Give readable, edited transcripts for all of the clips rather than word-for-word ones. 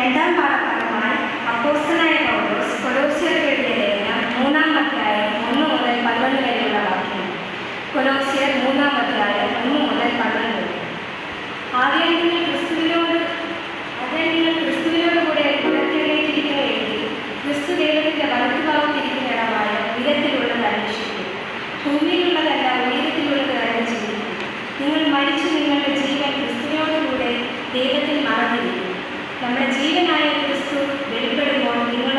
രണ്ടാം പാഠഭാഗമായി അപ്പോസ്തലനായ പൗലോസ് കൊലോസ്യർക്ക് എഴുതിയ ലേഖനം 3-ാം അധ്യായം 1 മുതൽ 11 വരെയുള്ള വാക്യം. കൊലോസ്യർ 3-ാം അധ്യായം 1 മുതൽ 11 വരെ. ആദ്യം നിങ്ങൾ ക്രിസ്തുവിനോട് കൂടെ ഉയർത്തെഴുന്നേറ്റിരിക്കുകയെങ്കിൽ ക്രിസ്തു ദൈവത്തിന്റെ വലത്തുഭാഗത്തിരിക്കുന്നിടമായ ഉയരത്തിലുള്ളത് അന്വേഷിക്കും. ഭൂമിയിലുള്ളതല്ല, ഉയരത്തിലുള്ളത് അന്വേഷിക്കും. നിങ്ങൾ മരിച്ചു, നിങ്ങളുടെ ജീവൻ ക്രിസ്തുവിനോടുകൂടെ ദൈവത്തിൽ മറന്നിരിക്കും. നമ്മുടെ ജീവനായ ക്രിസ്തു വെളിപ്പെടുമ്പോൾ നിങ്ങൾ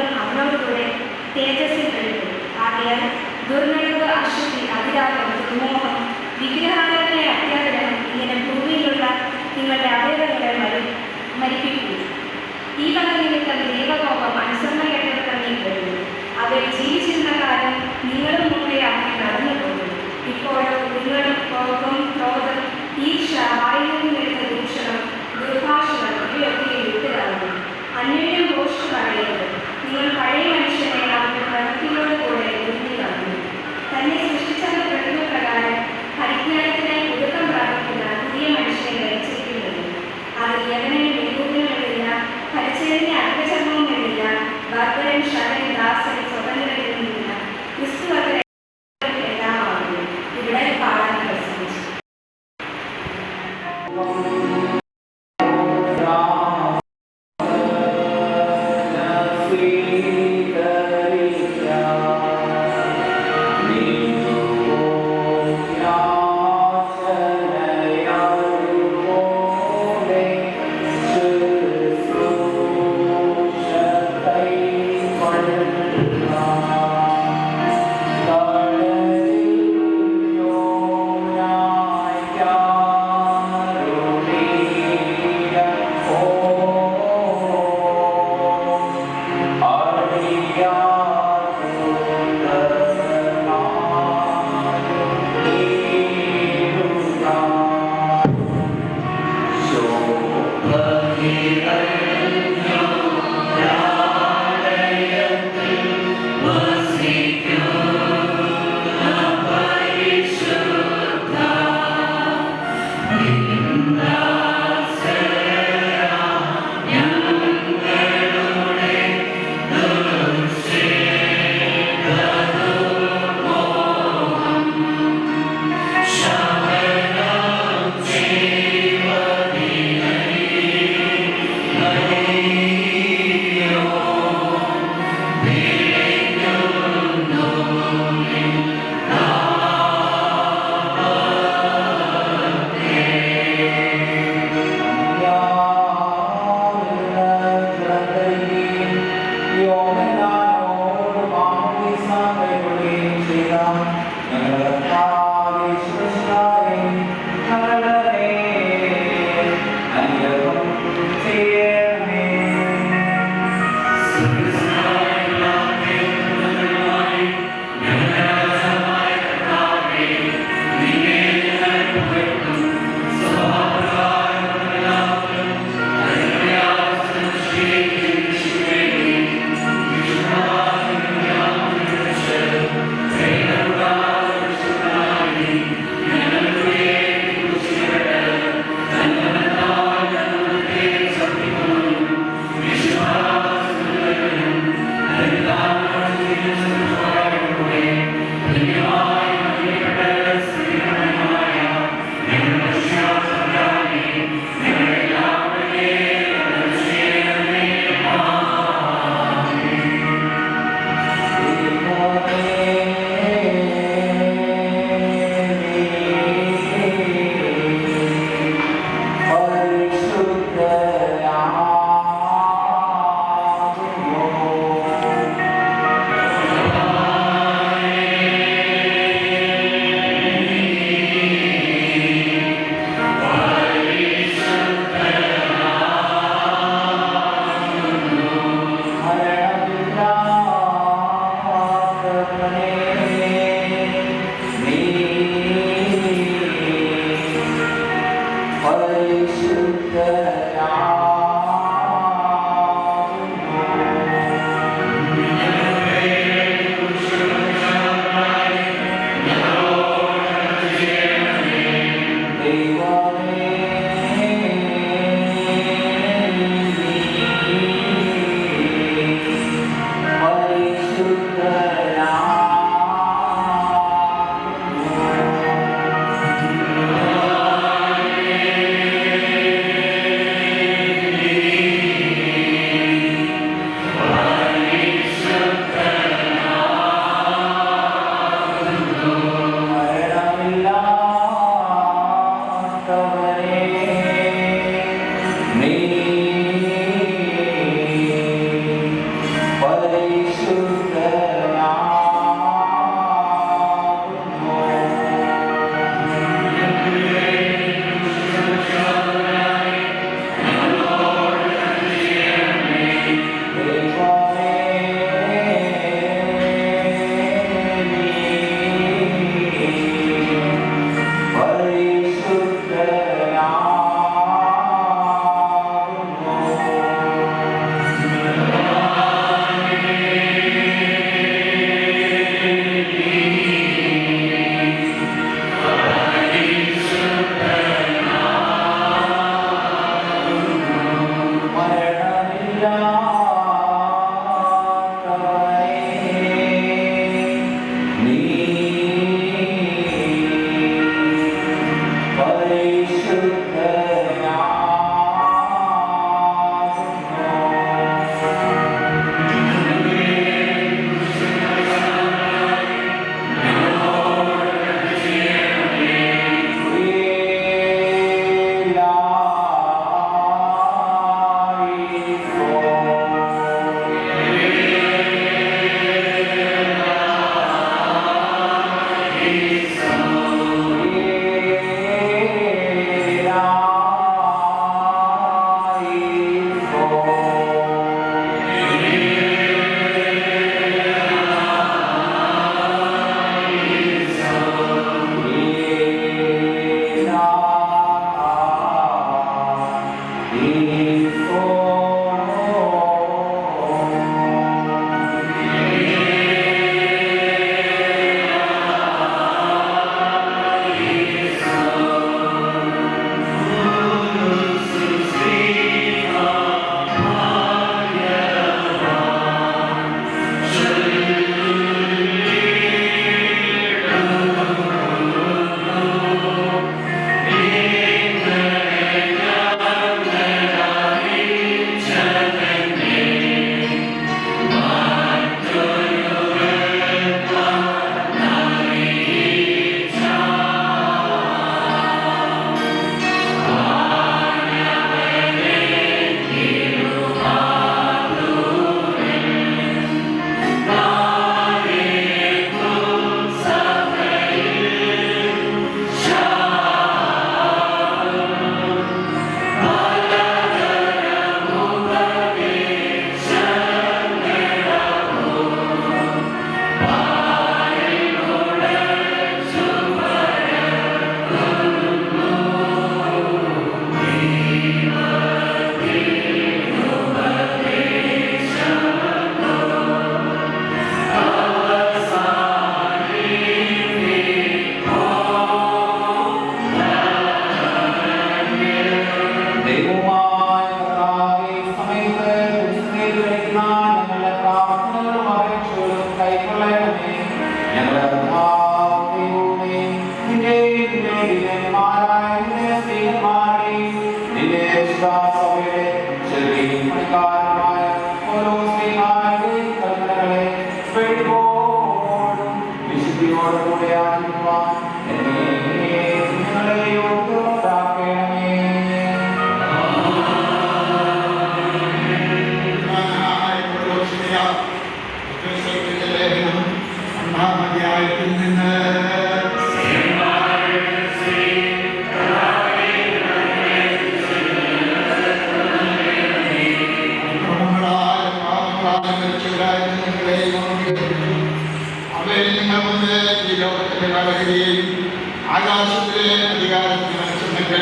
ആകാശത്തിലെ അധികാരത്തിനനുസരിച്ച്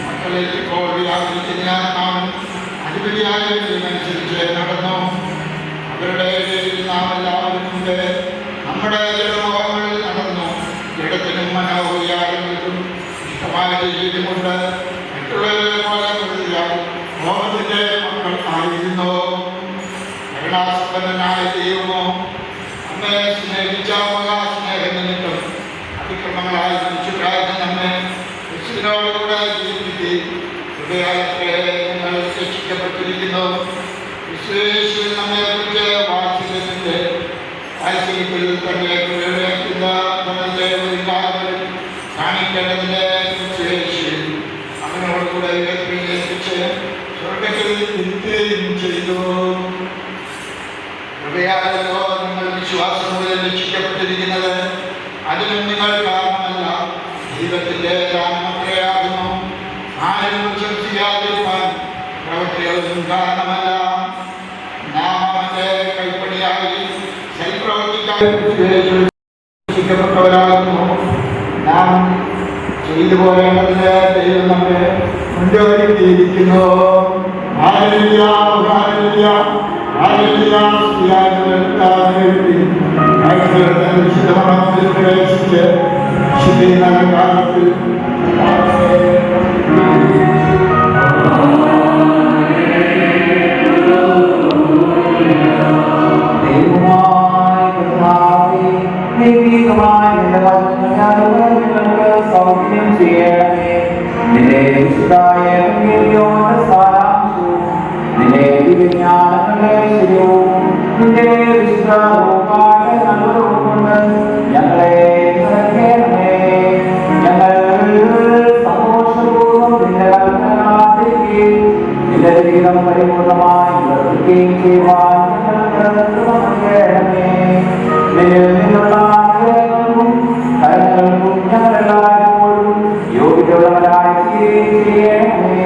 മക്കളെ ഇപ്പോൾ വ്യാപരിക്കുന്ന നാം അധിപതിയായതിനനുസരിച്ച് നടന്നു. അവരുടെ നാം എല്ലാവരും മുമ്പ് നമ്മുടെ ജഡമോഹങ്ങളിൽ നടന്നു. ജഡത്തിനും മനോവികാരങ്ങൾക്കും ഇഷ്ടമായ ജീവിതമുണ്ട്. മറ്റുള്ളവരെ പോലെ കരുതിയാൽ മോഹത്തിന്റെ മക്കൾ ആയിരുന്നു. കരുണാസമ്പന്നനായ ദൈവമോ നമ്മെ സ്നേഹിച്ച മഹാസ്നേഹം നിമിത്തം അതിക്രമങ്ങളായി മനുഷ്യരായിരുന്ന നമ്മെ ക്രിസ്തുവിനോടുകൂടെ ജീവിക്കുകയും ഹൃദയത്തെ ഞങ്ങൾ രക്ഷിക്കപ്പെട്ടിരിക്കുന്നു. ക്രിസ്തുയേശുവിൽ നമ്മെക്കുറിച്ച് വാത്സല്യത്തിന്റെ വാത്സല്യത്തിൽ തന്നെ കാണിക്കേണ്ടതിന്റെ ക്രിസ്തുയേശുവിൽ അവനോടുകൂടെ ഉയർത്തിച്ച് സ്വർഗത്തിൽ നിൽക്കുകയും ചെയ്തു. കൃപയാലല്ലോ നിങ്ങൾ വിശ്വാസം മുതൽ രക്ഷിക്കപ്പെട്ടിരിക്കുന്നത്. അതിനും നിങ്ങൾ കാരണമല്ല, ദൈവത്തിന്റെ ദാനമത്രയാകുന്നു. ആരും പ്രശംസിക്കാതിരിക്കാൻ പ്രവൃത്തികളൊന്നും കാരണമല്ല. നാം അവന്റെ കൈപ്പണിയായി സൽപ്രവർത്തിക്കായി രക്ഷിക്കപ്പെട്ടവരാകുന്നു. നാം ചെയ്തു പോകേണ്ടതിന് ദൈവം നമ്മെ മുൻകരുതിയിരിക്കുന്നു. പ്രവേശിച്ച് കാലത്തിൽ സൗഖ്യം ചെയ്യണമേ. നിന്റെ നിന്റെ വിജ്ഞാനങ്ങളെ ശരിവും നിന്റെ വിശ്രമവുമായി നല്ലതുകൊണ്ട് ഞങ്ങളെ നിറയ്ക്കണമേ. ഞങ്ങൾ സന്തോഷപൂർവ്വം നിന്റെ കൽപ്പനകളായിരിക്കുകയും നിന്റെ ജീവിതം പരിപൂർണമായി നിർവഹിക്കുകയും ചെയ്യുവാൻ ഞങ്ങൾക്ക് കൃപ നൽകണമേ. നിന്നിൽ നിന്നുള്ള ആഗ്രഹങ്ങൾക്കും കരുണകൾക്കും ഞങ്ങളെല്ലായ്പ്പോഴും യോഗ്യതയുള്ളവരായി ചെയ്യണമേ.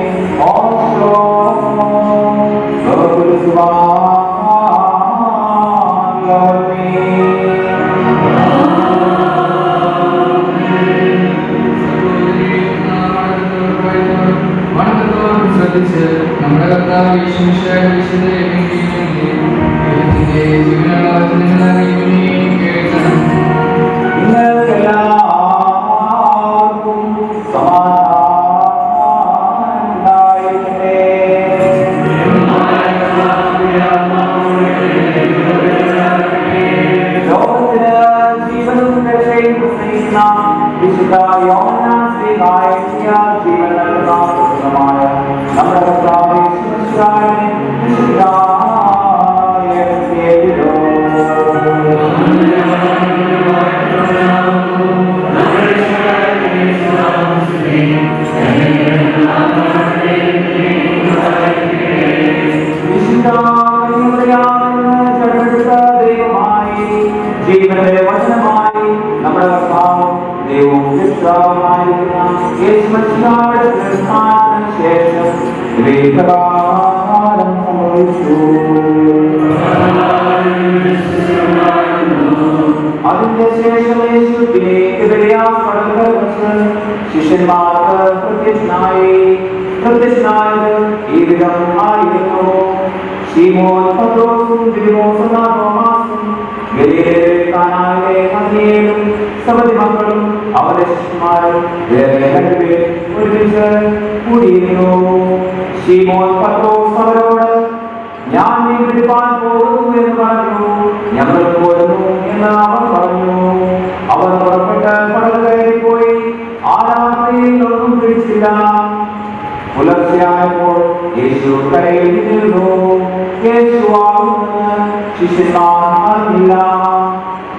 ശ്രദ്ധിച്ച് നമ്മുടെ കർത്താവ് യേശുമിശിഹായുടെ വിശുദ്ധ ജീവനുള്ള വചനങ്ങൾ അറിയുകയും കേൾക്കണം. ജീവന്റെ വചനമായി നമ്മുടെ കർത്താവും ദൈവവും രക്ഷാവുമായിരിക്കുന്ന യേശുമിശിഹായുടെ തിരുനാമത്തിന് ശേഷം ദീർഘകാലം സംഭവിച്ചു. അതിന്റെ ശേഷം യേശു ശിഷ്യന്മാർക്ക് പ്രത്യക്ഷനായത് ഈ വിധം ആയിരുന്നു. ശീമോൻ പത്രോസും ഫിലിപ്പോസും തോമാസും സബദി മക്കളും അവരുടെ ശിഷ്യന്മാരും വേറെ രണ്ടുപേർ ഒരുമിച്ച് കൂടിയിരുന്നു. ശീമോൻ പത്രോസ് അവരോട്, ഞാൻ മീൻ പിടിപ്പാൻ പോകുന്നു എന്ന് പറഞ്ഞു. ഞങ്ങൾ പോകുന്നു എന്ന് അവർ പറഞ്ഞു. അവർ പുറപ്പെട്ട് പടക് കയറിപ്പോയി. ആ വിളിച്ചില്ല. പുലർച്ചെയായപ്പോൾ യേശു കരയിൽ നിന്നു. യേശു ആകുമെന്ന് ശിഷ്യന്മാർ അറിഞ്ഞില്ല.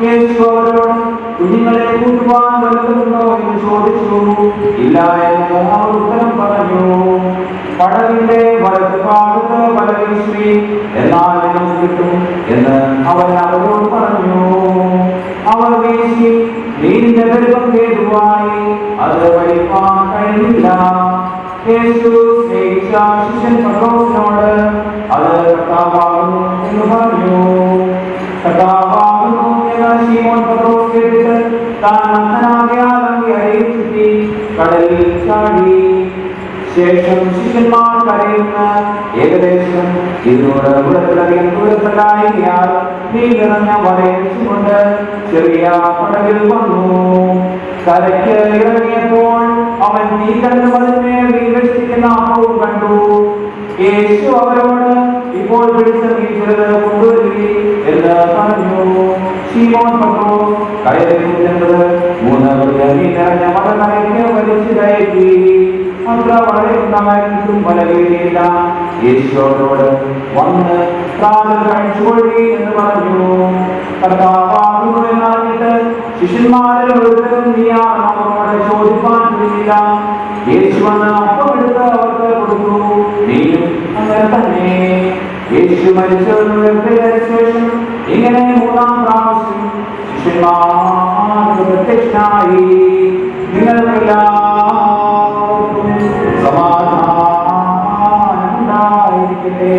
യേശു അവരോട് കുഞ്ഞുങ്ങളെ കൂട്ടുവാൻ വല്ലതുണ്ടോ എന്ന് ചോദിച്ചു. ഇല്ല എന്ന് അവർ ഉത്തരം പറഞ്ഞു. പടവിന്റെ വലത്ത് ഭാഗത്ത് വല വീശി, എന്നാൽ നിങ്ങൾക്ക് കിട്ടും എന്ന് അവൻ അവരോട് പറഞ്ഞു. അവർ വീശി മീനിന്റെ വലിപ്പം ഹേതുവായി അത് വലിപ്പാൻ കഴിഞ്ഞില്ല. യേശു സ്നേഹിച്ച ശിഷ്യൻ പത്രോസിനോട് അത് കർത്താവാകുന്നു എന്ന് പറഞ്ഞു. കർത്താവാകുന്നു എന്ന ശീമോൻ പത്രോസ് കേട്ടിട്ട് താൻ നഗ്നനാകയാൽ അങ്കി അരയിൽ ചുറ്റി കടലിൽ ചാടി. ശേഷം ശിഷ്യന്മാർ കരയിൽ നിന്ന് ഏകദേശം 200 കുടത്തിലധികം ദൂരത്തിലായിരിക്കാൻ നീ നിറഞ്ഞ വലയച്ചുകൊണ്ട് ചെറിയ പടകിൽ വന്നു. കരയ്ക്ക് ഇറങ്ങിയപ്പോൾ അവൻ നീ കണ്ടു അതിന്മേൽ വീക്ഷിക്കുന്ന അപ്പവും കണ്ടു. യേശു അവരോട് ഇപ്പോൾ പിടിച്ച നീ ചെറുത് കൊണ്ടുവരിക എന്ന് പറഞ്ഞു. ശീമോൻ പത്രോസ് കയറിൽ ചെന്നത് 3 നീ നിറഞ്ഞ വല കരയ്ക്ക് വലിച്ചു കയറ്റി. അത്ര വളരെ ഉണ്ടായിട്ടും വല വീഴിയില്ല. യേശുവോട് വന്ന് പ്രാതൽ കഴിച്ചുകൊള്ളി എന്ന് പറഞ്ഞു. കർത്താവാകുന്നു എന്നറിഞ്ഞിട്ട് ശിഷ്യന്മാരിൽ ഒരുത്തരും നീയാണ് അവരോട് ചോദിപ്പാൻ കഴിയില്ല. യേശു വന്ന് അപ്പമെടുത്ത് അവർക്ക് കൊടുത്തു. നീയും അങ്ങനെ തന്നെ. യേശു മരിച്ചവരുടെ ശേഷം ഇങ്ങനെ 3-ാം പ്രാവശ്യം ശിഷ്യന്മാർക്ക് പ്രത്യക്ഷനായി. നിങ്ങൾക്കെല്ലാവർക്കും സമാധാനം ഉണ്ടായിരിക്കട്ടെ.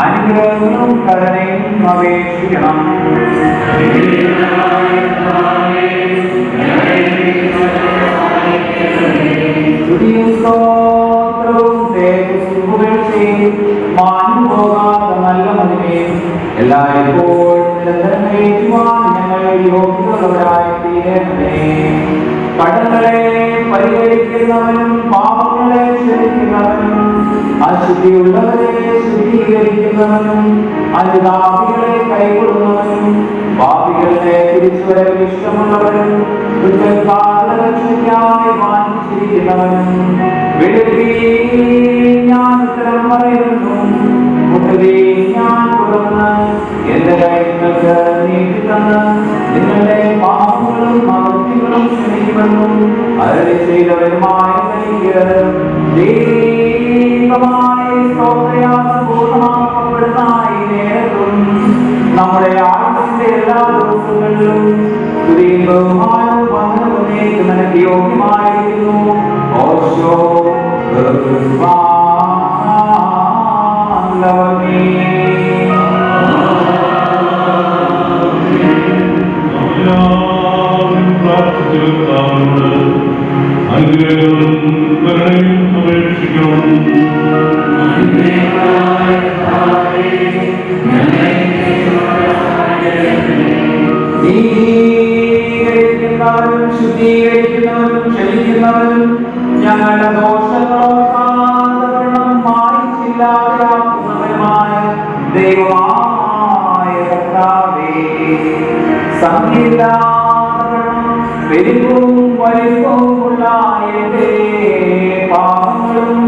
അനുഗ്രഹവും കരുണയും അപേക്ഷിക്കണം. സ്തുതിയും സ്തോത്രവും തേജസ്സും പുകഴ്ചയും മാഞ്ഞു പോകാത്ത നല്ല മഹിമയും എല്ലായ്പ്പോഴും നിരന്തരം ഏറ്റുവാൻ ഞങ്ങൾ യോഗ്യതയുള്ളവരായി തീരണമേ. കടങ്ങളെ പരിഹരിക്കുന്നവനും പാപങ്ങളെ ക്ഷമിക്കുന്നവനും അശുദ്ധിയുള്ളവരെ ശുദ്ധീകരിക്കുന്നവനും അനുതാപികളെ കൈകൊള്ളുന്നവനും പാപികളെ തിരിച്ചുവരവ് ഇഷ്ടമുള്ളവനും രക്ഷയ്ക്കായി വാഞ്ചിച്ചിരിക്കുന്നവനും ഞാൻ ഉത്തരം പറയുന്നു. ഞാൻ തുറന്ന് എന്റെ കൈകൾക്ക് നീട്ടിത്തന്ന് നിങ്ങളുടെ പാപങ്ങളും അകൃത്യങ്ങളും ക്ഷമിക്കുമെന്നും അരളി ചെയ്തവരുമായ എനിക്ക് ദൈവമായി സ്തോത്രയാത്ര പൂർണ്ണമാക്കപ്പെടുന്ന ഈ നേരത്തും നമ്മുടെ ആയുസ്സിന്റെ എല്ലാ ദിവസങ്ങളിലും സ്തുതിയും ബഹുമാനവും വന്ദനവും നിനക്ക് യോഗ്യമായിരിക്കുന്നു. ഓശോ അനുഗ്രഹവും കരുണയും അപേക്ഷ ഞങ്ങളുടെ ദോഷങ്ങളോർക്കാതവണ്ണം മായിച്ചില്ലാതെയാക്കുന്നവരുമായ ദൈവമായ കർത്താവേ, സംഖ്യയില്ലാത്തവണ്ണം പെരുപ്പവും വലിപ്പവുമുള്ള എന്റെ പാപങ്ങളും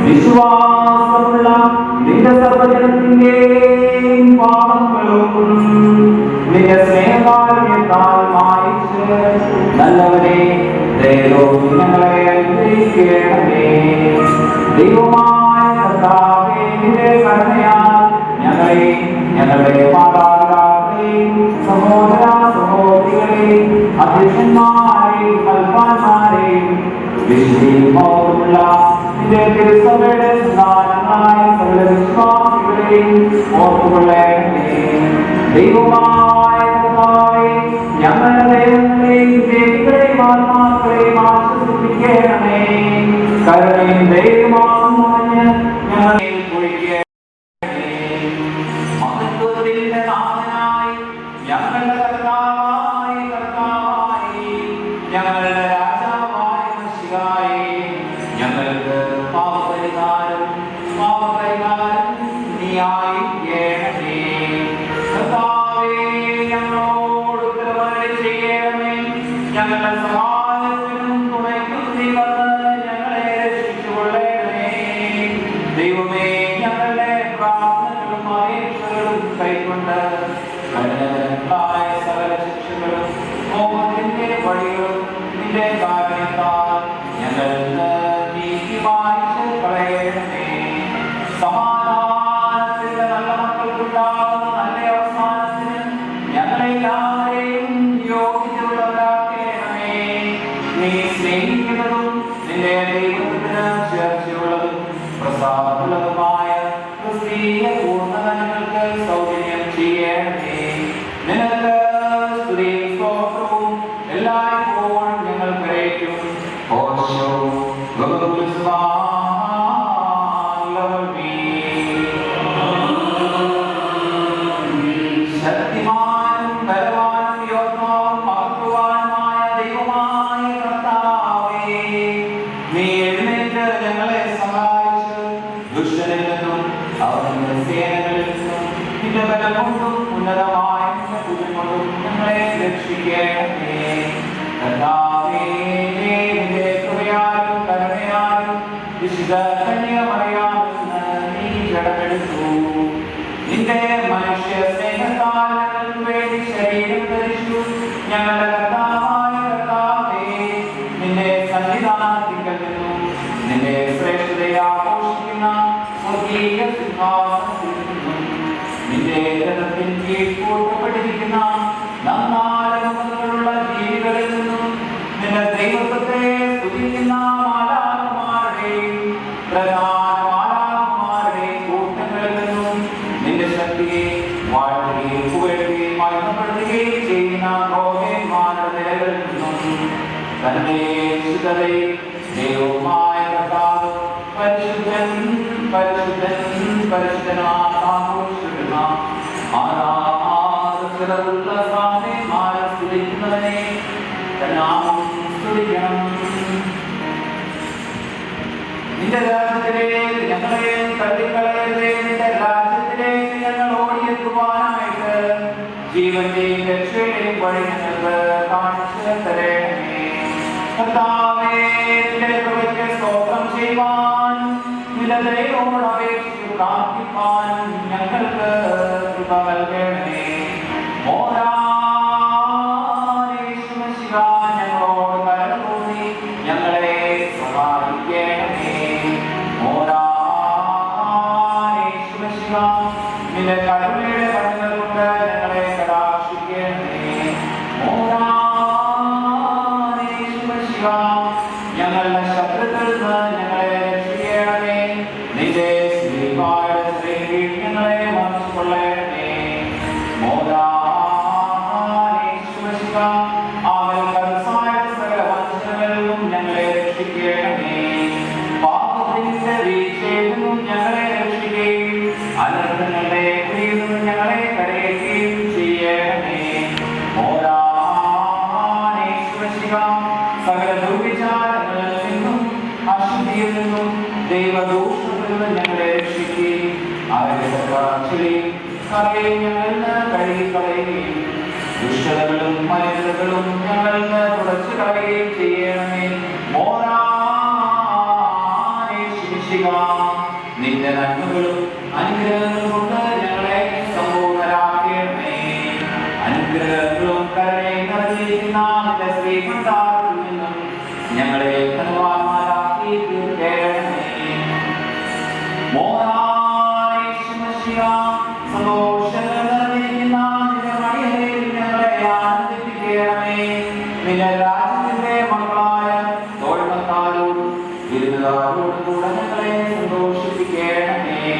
വിശ്വാസമുള്ള നിന്റെ സർവജനത്തിന്റെയും പാപങ്ങളും നിന്റെ സ്നേഹകാരുണ്യത്താൽ മായിച്ച് നല്ലവനെ ദൈവം ഞങ്ങളെ അനുഗ്രഹിക്കണമേ. ദൈവമായ കർത്താവേ, നിന്റെ കരുണയാൽ ഞങ്ങളെ ഞങ്ങളുടെ മാതാപിതാക്കളെയും സഹോദര സഹോദരികളെയും അധ്യക്ഷന്മാരെയും കൽപ്പാന്മാരെയും വിശുദ്ധിയുമുള്ള നിന്റെ തിരുസഭയുടെ സന്താനങ്ങളായ സകല വിശ്വാസികളെയും ഓർത്തുകൊള്ളണമേ. ദൈവമായ കർത്താവേ, ഞങ്ങളുടെ ദൈവങ്ങളെയും ദേവികളെയും ആത്മാക്കളെയും ആശ്വസിപ്പിക്കണമേ. കരുണയും ദൈവമാകുന്നവന് ഞങ്ങളെ പൊഴിക്കണമേ. മഹത്വത്തിന്റെ നാഥനായി ഞങ്ങളുടെ കർത്താവായി ഞങ്ങളുടെ രാജാവായ മിശിഹായേ, ഞങ്ങൾക്ക് പാപപരിഹാരം നീയായിരിക്കണമേ. കർത്താവേ, ഞങ്ങളോട് ഉത്തരമരുളി ചെയ്യണമേ. ഞങ്ങളുടെ സഹായത്തിനും തുണയ്ക്കും നീ വന്ന് ഞങ്ങളെ രക്ഷിച്ചുകൊള്ളണമേ. ദൈവമേ, ഞങ്ങളുടെ പ്രാർത്ഥനകളും അപേക്ഷകളും കൈക്കൊണ്ട് കഠിനങ്ങളായ സകല ശിക്ഷകളും മോഹത്തിന്റെ വഴികളും നിന്റെ കാരണത്താൽ ഞങ്ങൾക്ക് നീക്കി മായ്ച്ച് കളയണമേ. സമാധാനത്തിന്റെ നല്ല മക്കൾക്കുണ്ടാകുന്ന നല്ല അവസാനത്തിന് ഞങ്ങളെല്ലാവരെയും യോഗ്യതയുള്ളവരാക്കണമേ. നീ സ്നേഹിക്കുന്നതും നിന്റെ ദൈവത്തിന് ചേർച്ചയുള്ളതും പ്രസാദമുള്ളതുമായ ക്രിസ്തീയ പൂർണ്ണതങ്ങൾക്ക് സൗകര്യം ചെയ്യണമേ. നിനക്ക് സ്തുതിയും സ്തോത്രവും എല്ലായ്പ്പോഴും ഞങ്ങൾ കരയറ്റും. ഓശോ ശക്തിമാനും ബലവാനും യോദ്ധാവും മഹത്വവാനുമായ ദൈവമായ കർത്താവേ, നീ എഴുന്നേറ്റ് ഞങ്ങളെ സഹായിച്ച് ദുഷ്ടനിൽ നിന്നും അവന്റെ സേനകളിൽ നിന്നും നിന്റെ ബലം കൊണ്ടും ഉന്നതമായ കൊണ്ടും ഞങ്ങളെ രക്ഷിക്കണമേ. കർത്താവേ, നിന്റെ കൃപയാലും കരുണയാലും വിശുദ്ധ കന്യമറിയാമെന്ന് നീ ജഡമെടുത്തു. നിന്റെ മനുഷ്യ സ്നേഹത്താൽ ഞങ്ങൾക്ക് വേണ്ടി ശരീരം ധരിച്ചു. ഞങ്ങളുടെ കർത്താവായ കർത്താവേ, നിന്റെ സന്നിധാനത്തിങ്കൽ നിന്നും നിന്റെ ശ്രേഷ്ഠതയെ ആഘോഷിക്കുന്ന സ്വർഗീയ സിംഹാസനത്തിൽ നിന്നും നിന്റെ രഥത്തിൽ കീഴ്പോട്ടപ്പെട്ടിരിക്കുന്ന നന്നാലുള്ള ജീവികളിൽ നിന്നും നിന്റെ ദൈവത്വത്തെ സ്തുതിക്കുന്ന മാലാഖമാരുടെയും പ്രധാന മാലാഖമാരുടെയും കൂട്ടങ്ങളിൽ നിന്നും നിന്റെ ശക്തിയെ വാഴ്ത്തുകയും പുകഴുകയും മഹിമപ്പെടുത്തുകയും ചെയ്യുന്ന പ്രഭുക്കന്മാരുടെ നിലകളിൽ നിന്നും തന്റെ ശുദ്ധതയെ ദൈവമായ കർത്താവ് പരിശുദ്ധൻ പരിശുദ്ധൻ പരിശുദ്ധനാഘോഷിക്കുന്ന ആരാധനയുള്ള സാധനമാരെ സ്തുതിക്കുന്നവനെ നാമം സ്തുതിക്കണം. നിന്റെ രാജ്യത്തിലേക്ക് ഞങ്ങളെ തള്ളിക്കളയരുതേ. നിന്റെ രാജ്യത്തിലേക്ക് ഞങ്ങൾ ഓടിയെത്തുവാനായിട്ട് ജീവന്റെയും രക്ഷയുടെയും വഴി ഞങ്ങൾക്ക് കാണിച്ചു തരണമേ. കർത്താവേ, നിന്റെ കൃപയ്ക്ക് സ്തോത്രം ചെയ്യുവാൻ നിന്റെ ദൈവത്തോട് അപേക്ഷിച്ച് പ്രാർത്ഥിപ്പാൻ ഞങ്ങൾക്ക് കൃപ നൽകണമേ. ഞങ്ങളോട് കരുണ തോന്നി ഞങ്ങളെ സഹായിക്കണമേ. നിന്റെ കരുണയുടെ കണ്ണുകൾ കൊണ്ട് ഞങ്ങളെ കടാക്ഷിക്കണമേ. ഞങ്ങളുടെ ശത്രുക്കളിൽ നിന്ന് ഞങ്ങളെ രക്ഷിക്കണമേ. നിന്റെ സ്ത്രീവായുടെ ശ്രീ ഞങ്ങളെ മനസ്സുകൊള്ളണമേ. സകല വഞ്ചനകളിലും ഞങ്ങളെ രക്ഷിക്കണമേ. പാപത്തിന്റെ വീഴ്ചയിൽ നിന്നും ഞങ്ങളെ രക്ഷിക്കുകയും അനർത്ഥങ്ങളുടെ കയ്യിൽ നിന്നും ഞങ്ങളെ കരയുകയും ചെയ്യണമേ. സകല ദുർവിചാരങ്ങൾ അശുദ്ധിയിൽ നിന്നും ദൈവദൂഷണത്തിൽ നിന്ന് ഞങ്ങളെ രക്ഷിക്കുകയും കഴുകിക്കളയുകയും ദുഷ്ടതകളും മലിനതകളും ഞങ്ങളിൽ നിന്ന് തുടച്ചു കളയുകയും ചെയ്യണമേ. നിന്റെ നന്മകളും അനുഗ്രഹങ്ങളും കൊണ്ട് ഞങ്ങളെ സമ്പൂർണ്ണരാക്കണമേ. അനുഗ്രഹങ്ങളും കരുണയും നിറഞ്ഞിരിക്കുന്ന നിന്റെ ശ്രീമന്താരത്തിൽ നിന്നും ഞങ്ങളെ ധനവാന്മാരാക്കി തീർക്കണമേ. സന്തോഷങ്ങൾ നിറഞ്ഞിരിക്കുന്ന നിന്റെ മടിയറയിൽ ഞങ്ങളെ ആനന്ദിപ്പിക്കണമേ. നിന്റെ രാജ്യത്തിന്റെ മക്കളായ തോഴ്മക്കാരോടും വിരുന്നുകാരോടും കൂടെ ഞങ്ങളെ സന്തോഷിപ്പിക്കണമേ.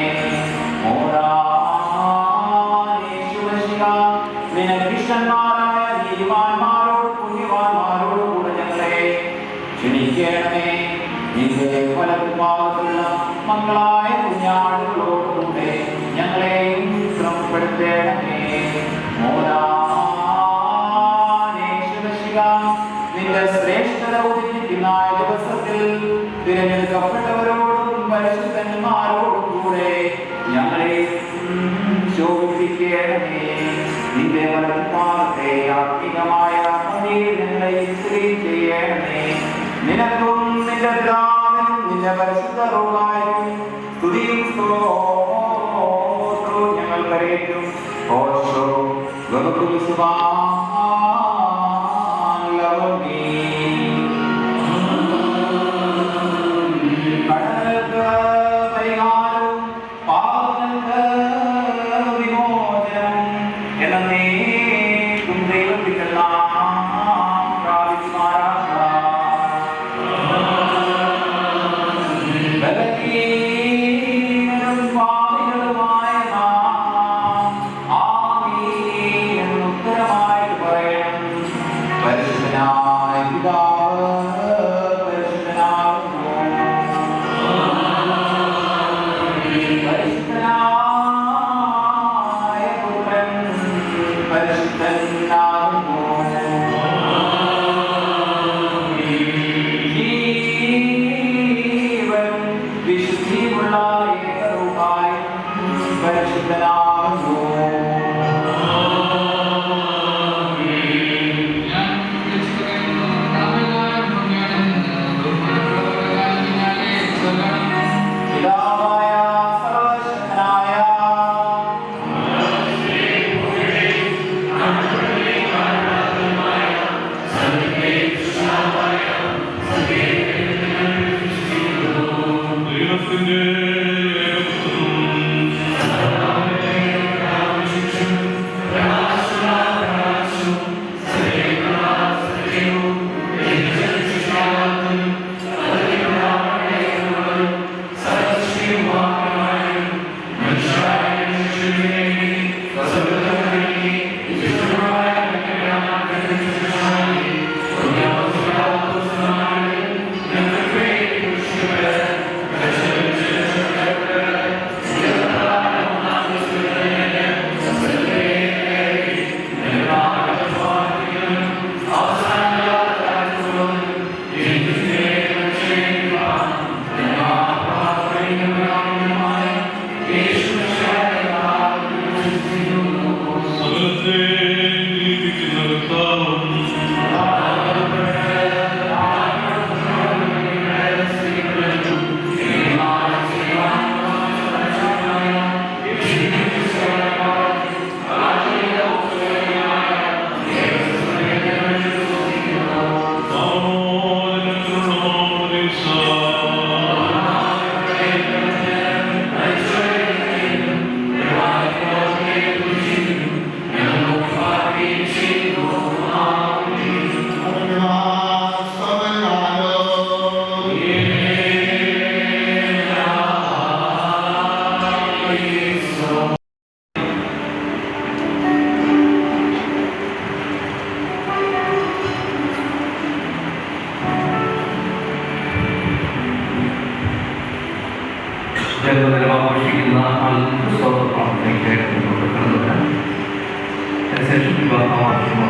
നിനക്കിഷ്ടന്മാരായ നീതിമാന്മാരോടും പുണ്യവാന്മാരോടും കൂടെ ഞങ്ങളെ ക്ഷണിക്കണമേ. നിന്റെ വലതുഭാഗത്തുള്ള മക്കളായ കുഞ്ഞാടുകളോടുകൂടെ ഞങ്ങളെയും ക്രമപ്പെടുത്തണമേ. നിന്റെ ശ്രേഷ്ഠത ഉദിക്കുന്ന ദിവസത്തിൽ തിരഞ്ഞെടുക്കപ്പെട്ടവരോടും പരിശുദ്ധന്മാരോടും കൂടെ ഞങ്ങളെ ശോഭിപ്പിക്കണമേ. നിന്റെ വലതുഭാഗത്തെ ആത്മീകമായ ഞങ്ങളെ ചെയ്യണമേ. നിനക്കും നിന്റെ പിതാവിനും നിന്റെ പരിശുദ്ധ റൂഹായും സ്തുതിയും സ്തോത്രവും ഞങ്ങൾ കരയേറ്റും. ഓശോ കടങ്ങൾക്ക് പരിഹാരവും പാപങ്ങൾക്ക് വിമോചനം എന്നേക്കും ദൈവത്തിനെല്ലാം പ്രാപിക്കുമാറാക്കാം. ബലഹീനരും പാപികളുമായ നാം ആമീൻ എന്ന് ഉത്തരമായിട്ട് പറയണം. പരിശുദ്ധനായ പിതാവ് പരിശുദ്ധനാകുന്നു. പരിശുദ്ധനായ പുത്രൻ പരിശുദ്ധനാകുന്നു. ജീവനും വിശുദ്ധിയുമുള്ള ഏകരൂപായും പരിശുദ്ധനാകുന്നു. പിതാവായ സർവശക്തനായ ദൈവത്തിന്റെ സകലത്തെ ജീവിക്കുന്ന കർത്താവും ജന്മദിനം ആഘോഷിക്കുന്ന ആൾ ക്രിസ്തോത്ര പ്രാർത്ഥനയ്ക്കായിട്ട് മുന്നോട്ട് കടന്നു വരാം. അതിനുശേഷം വിവാഹം ആഘോഷിക്കുന്നു.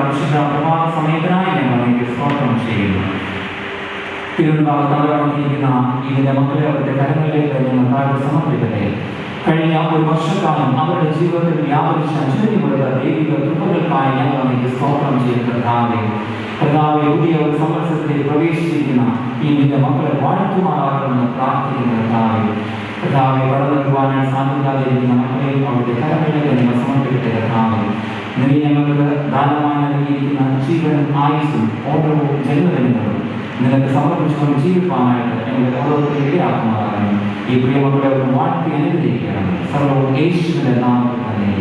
വിശുദ്ധ പ്രഭാത സമയത്തിനായി ഞങ്ങൾ അങ്ങേക്ക് സ്തോത്രം ചെയ്യുന്നു. തിരുവനന്തപുരത്ത് നടന്നിരിക്കുന്ന ഇതിന്റെ മക്കളെ അവരുടെ കരങ്ങളിലേക്ക് ഞങ്ങൾ താഴെ സമർപ്പിക്കട്ടെ. കഴിഞ്ഞ ഒരു വർഷക്കാലം അവരുടെ ജീവിതത്തിൽ വ്യാപരിച്ച ചുരുങ്ങിമുള്ള ദൈവിക കൃപകൾക്കായി ഞങ്ങൾ അങ്ങേക്ക് സ്തോത്രം ചെയ്യുന്ന കർത്താവെ പുതിയ ഒരു സംവത്സരത്തിൽ പ്രവേശിച്ചിരിക്കുന്ന ഈ നിന്റെ മക്കളെ വാഴ്ത്തുമാറാകണമെന്ന് പ്രാർത്ഥിക്കുന്ന കർത്താവെ പഠനം വരുവാനായി സാധിക്കാതിരിക്കുന്ന മക്കളെയും അവരുടെ കരങ്ങളിലേക്ക് ഞങ്ങൾ സമർപ്പിക്കട്ടെ. കർത്താവെ നീ ഞങ്ങൾക്ക് ദാനമായി നൽകിയിരിക്കുന്ന ജീവനും ആയുസ്സും ഓരോ ജന്മദിനങ്ങളും നിനക്ക് സമർപ്പിച്ചുകൊണ്ട് ജീവിക്കാനായിട്ട് ഞങ്ങളുടെ ഓരോരുത്തരും ഇടയാക്കുമാറാകണം. ഈ പ്രിയമക്കളെ ഒരു വാഴ്ത്തി അനുഗ്രഹിക്കണം. സർവ്വവും യേശുവിന്റെ നാമത്തിൽ തന്നെ.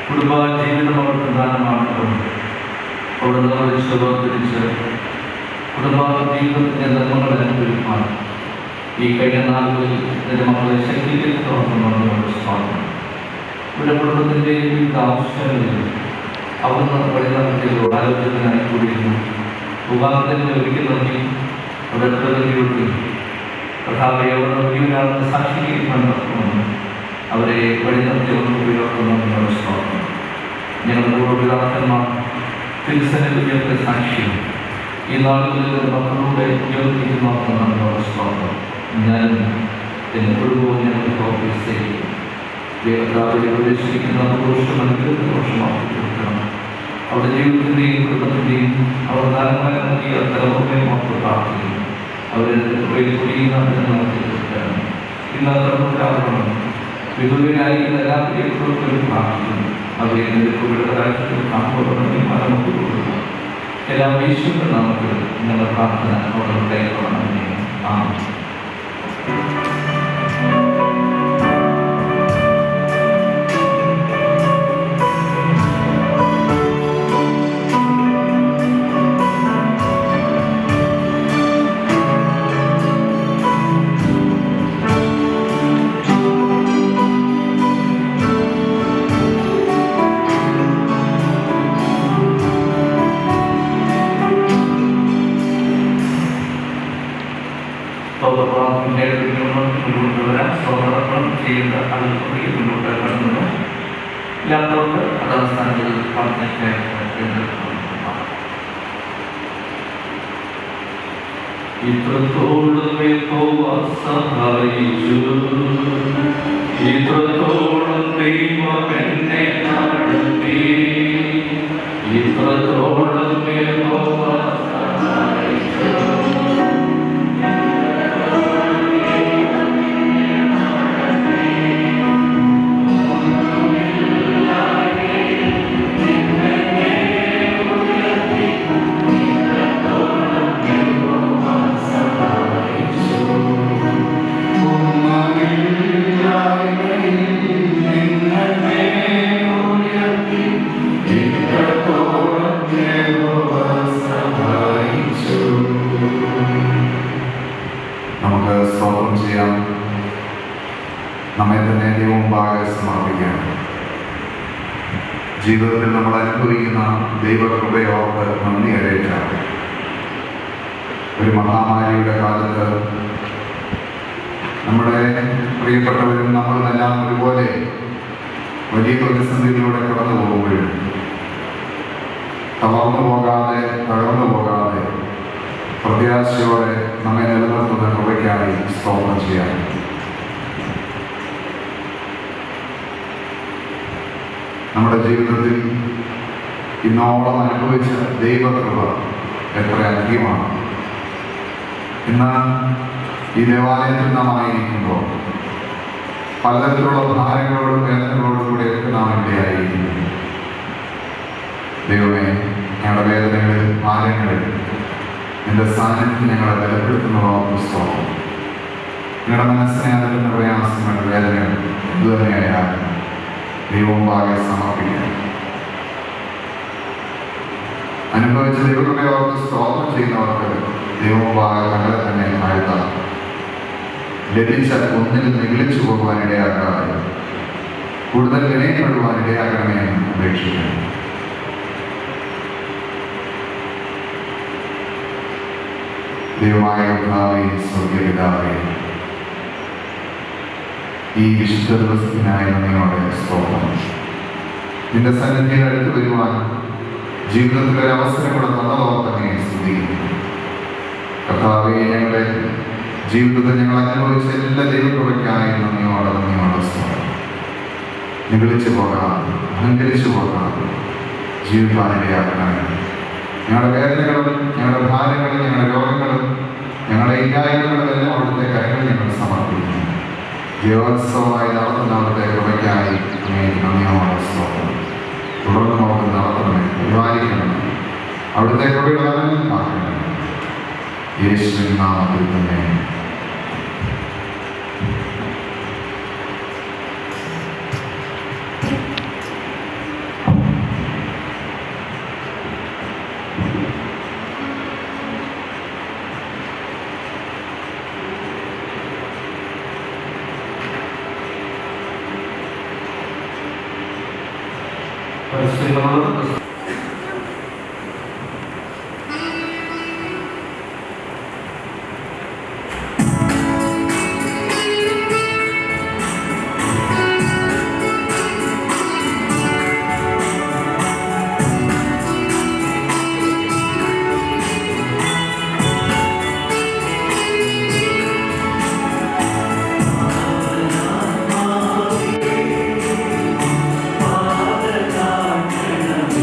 കുടുംബജീവിതം അവർ പ്രധാനമായിട്ടും അവിടെ നമ്മൾ ശുഭത്തിരിച്ച് കുടുംബ ജീവിതത്തിൻ്റെ ധർമ്മങ്ങൾ അനുഭവിക്കാൻ ഈ കഴിഞ്ഞ നാളുകളിൽ എൻ്റെ മക്കളെ ശക്തീകരിക്കുന്നവർക്ക് സ്വാഗതം. ഇവിടെ കുടുംബത്തിൻ്റെ വിവിധ ആവശ്യങ്ങളിൽ അവർ വഴിനടത്തിയതോട് ആലോചനയായി കൂടിയിരുന്നു. ഉപാധനത്തിന് ഒരിക്കൽ നൽകി അവിടെ പ്രകൃതിയൊട്ടി കർത്താവെ അവർ വലിയൊരാളെ സാക്ഷീകരിക്കാൻ നടത്തുമെന്ന് അവരെ വഴിനടത്തിയവർക്ക് ഉപയോഗപ്പെടുന്നതിനുള്ള സ്വാഗതം. ഞങ്ങളുടെ പൂർവ്വപിതാക്കന്മാർ തിരുസന്നിധിയുടെ സാക്ഷിയും ഈ നാളുകളിൽ മക്കളുടെ ഉപയോഗിക്കുന്നതിനുള്ള സ്വാഗതം. ഞാനും എൻ്റെ കുടുംബവും ഞങ്ങൾക്ക് പ്രോത്സാഹിക്കും. ദേവതാവിനെ പ്രവേശിക്കുന്ന ദോഷം അനുഗ്രഹത്തിന് ദോഷമാക്കി കൊടുക്കണം. അവരുടെ ജീവിതത്തിൻ്റെയും കുടുംബത്തിൻ്റെയും അവർ ധാരാളമായി നൽകിയ തലമുറയെ മാത്രം പ്രാർത്ഥിക്കുന്നു. അവരെ നടത്തി കൊടുക്കണം. ഇന്ന് തലമുറ വിധുവിനായിരിക്കുന്ന എല്ലാ പ്രിയപ്പെട്ടവർക്കും പ്രാർത്ഥിക്കുന്നു. അവരെ നമുക്ക് കൊടുക്കുക. എല്ലാ യേശുവിന്റെ നാമത്തിൽ ഞങ്ങളുടെ പ്രാർത്ഥന അവിടെ കൈക്കൊള്ളണമെന്ന് ആമേൻ. ചെയ്യുന്ന ആളുകൾ മുന്നോട്ട് കടന്നു ഇല്ലാത്തവർക്ക് അതവസ്ഥാനങ്ങളിൽ പ്രാർത്ഥനയ്ക്കായിട്ട് ഇത്രത്തോളം സഹായിച്ചു, ഇത്രത്തോളം ദൈവം എന്നെ നടത്തി, ഇത്രത്തോളം നമ്മെ തന്നെ ദൈവമുമ്പാകെ സമർപ്പിക്കാം. ജീവിതത്തിൽ നമ്മൾ അനുഭവിക്കുന്ന ദൈവകൃപയോർക്ക് നന്ദി അറിയിക്കാം. ഒരു മഹാമാരിയുടെ കാലത്ത് നമ്മുടെ പ്രിയപ്പെട്ടവരും നമ്മളുമെല്ലാം ഒരുപോലെ വലിയ പ്രതിസന്ധികളിലൂടെ കടന്നു പോകുമ്പോഴും തളർന്നു പോകാതെ തകർന്നു പോകാതെ പ്രത്യാശയോടെ നമ്മെ നിലനിർത്തുന്ന കൃപയ്ക്കായി സ്തോത്രം ചെയ്യാം. നമ്മുടെ ജീവിതത്തിൽ ഇന്നോളം അനുഭവിച്ച ദൈവകൃപ എത്ര അധികമാണ്. ഇന്ന് ഈ ദേവാലയത്തിൽ നാം ആയിരിക്കുമ്പോൾ പലതരത്തിലുള്ള ഭാരങ്ങളോടും വേദനകളോടും കൂടെയൊക്കെ നാം ഇവിടെയായിരിക്കുന്നു. ദൈവമേ, ഞങ്ങളുടെ വേദനകളിൽ ഭാരങ്ങളിൽ നിന്റെ സാന്നിധ്യം ഞങ്ങളെ ബലപ്പെടുത്തുന്നതോർത്ത് സ്തോത്രം. നിങ്ങളുടെ മനസ്സിനെ അതിൻ്റെ പ്രയാസങ്ങൾ വേദനകൾ ഇതുതന്നെയായാൽ ദൈവമുമ്പാകെ സമർപ്പിക്കാം. അനുഭവിച്ച ദൈവകൃപയോർത്ത് സ്തോത്രം ചെയ്യുന്നവർക്ക് ദൈവമുമ്പാകെ തങ്ങളെ തന്നെ താഴ്ത്താം. ലഭിച്ച ഒന്നിൽ നിഗളിച്ചു പോകുവാൻ ഇടയാക്കാതെ കൂടുതൽ വിനയപ്പെടുവാൻ ഇടയാകണമേ എന്ന് അപേക്ഷിക്കുന്നു. ദൈവമായ കർത്താവേ, സ്വർഗ്ഗപിതാവേ, ഈ വിശുദ്ധ ദിവസത്തിനായി നന്ദിയോടെ സ്തോത്രം. നിന്റെ സന്നിധിയിൽ അടുത്ത് വരുവാൻ ജീവിതത്തിൽ ഒരു അവസരം കൂടെ തന്നതോടെ തന്നെ സ്തുതിക്കുന്നു. കർത്താവേ, ഞങ്ങളുടെ ജീവിതത്തിൽ ഞങ്ങൾ അനുഭവിച്ച എല്ലാ ദൈവകൃപയ്ക്കായി നന്ദിയോടെ സ്തോത്രം. നിഗളിച്ചു പോകാതെ അഹങ്കരിച്ചു പോകാതെ ജീവിക്കാനിടയാക്കണമേ. ഞങ്ങളുടെ വേദനകളും ഞങ്ങളുടെ ഭാരങ്ങളും ഞങ്ങളുടെ രോഗങ്ങളും ഞങ്ങളുടെ ഇല്ലായ്മകളെല്ലാം അവിടുത്തെ കരങ്ങളിൽ ഞങ്ങൾ സമർപ്പിക്കുന്നു. ജീവോത്സവമായി നടത്തുന്ന അവിടുത്തെ കൃപയ്ക്കായി നന്ദിയോടെ സ്തോത്രം. തുടർന്ന് നമുക്ക് നടത്തണമേ, പരിപാലിക്കണമേ, അവിടുത്തെ കൃപയുടെ ആക്കണമേ. യേശുവിൻ നാമത്തിൽ തന്നെ. Father God,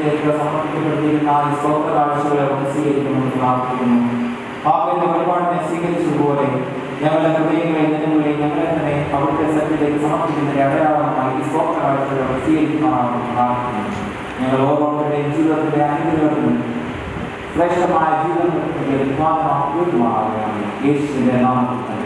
സന്നിധിയിലേക്ക് സമർപ്പിക്കപ്പെട്ടിരിക്കുന്ന ഈ സ്തോത്ര കാഴ്ചകളെ ഒന്ന് സ്വീകരിക്കണമെന്ന് പ്രാർത്ഥിക്കുന്നു. പാപത്തിന്റെ പരിപാടിനെ സ്വീകരിച്ചതുപോലെ ഞങ്ങളുടെ ഹൃദയങ്ങളെ ജനങ്ങളെ ഞങ്ങളെ തന്നെ അവിടുത്തെ സന്നിധിയിലേക്ക് സമർപ്പിക്കുന്നതിന്റെ അടയാളമായി ഈ സ്തോത്ര കാഴ്ചകളെ സ്വീകരിക്കണമെന്ന് പ്രാർത്ഥിക്കുന്നു. ഞങ്ങൾ ഓരോരുത്തരുടെയും ജീവിതത്തിലെ അനുഗ്രഹത്തിനും ശ്രേഷ്ഠമായ ജീവിതത്തിന്റെ വിദ്വാനമാകുകയാണ് യേശുവിന്റെ നാമത്തിൽ തന്നെ.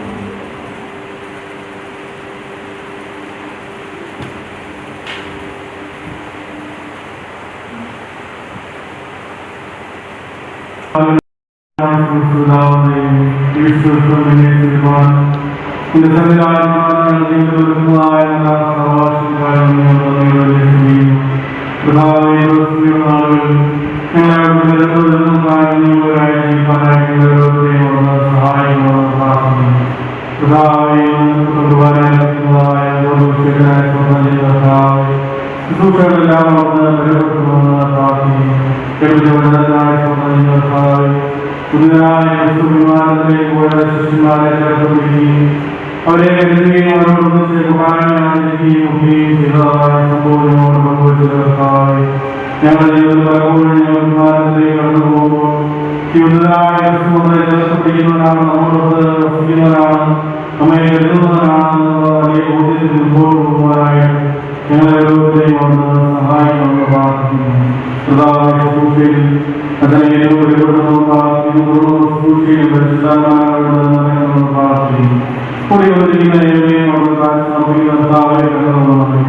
അവരെ കരുതുകയും അവരോട് ഞങ്ങളുടെ ജീവിതത്തിൽ പലപ്പോഴും ഞങ്ങൾ ഭാരതത്തിലേക്ക് കടന്നു പോകുമ്പോൾ ജീവിതത്തിലാണ് നമ്മളോട് വസിക്കുന്നവരാണ്, നമ്മെ കരുതുന്നവരാണെന്നുള്ള വലിയ ബോധ്യത്തിൽ മുമ്പോട്ട് പോകുവാനായിട്ട് ഞങ്ങളെ ഓരോരുത്തരെയും വന്ന് സഹായിക്കണമെന്ന് പ്രാർത്ഥിക്കുന്നു. ശുശ്രൂഷയിൽ അതിനെയും പരിപ്പെടുന്നതും പ്രാർത്ഥിക്കുന്നു. ശുശ്രൂഷയിൽ പരിശുദ്ധാത്മാക്കളുടെ പ്രാർത്ഥിക്കുന്നു. കൂടി വന്നിരിക്കുന്ന ഏവരെയും അവരുടെ കാര്യം സമർപ്പിക്കുന്ന കർത്താവേ കരുതണമേ.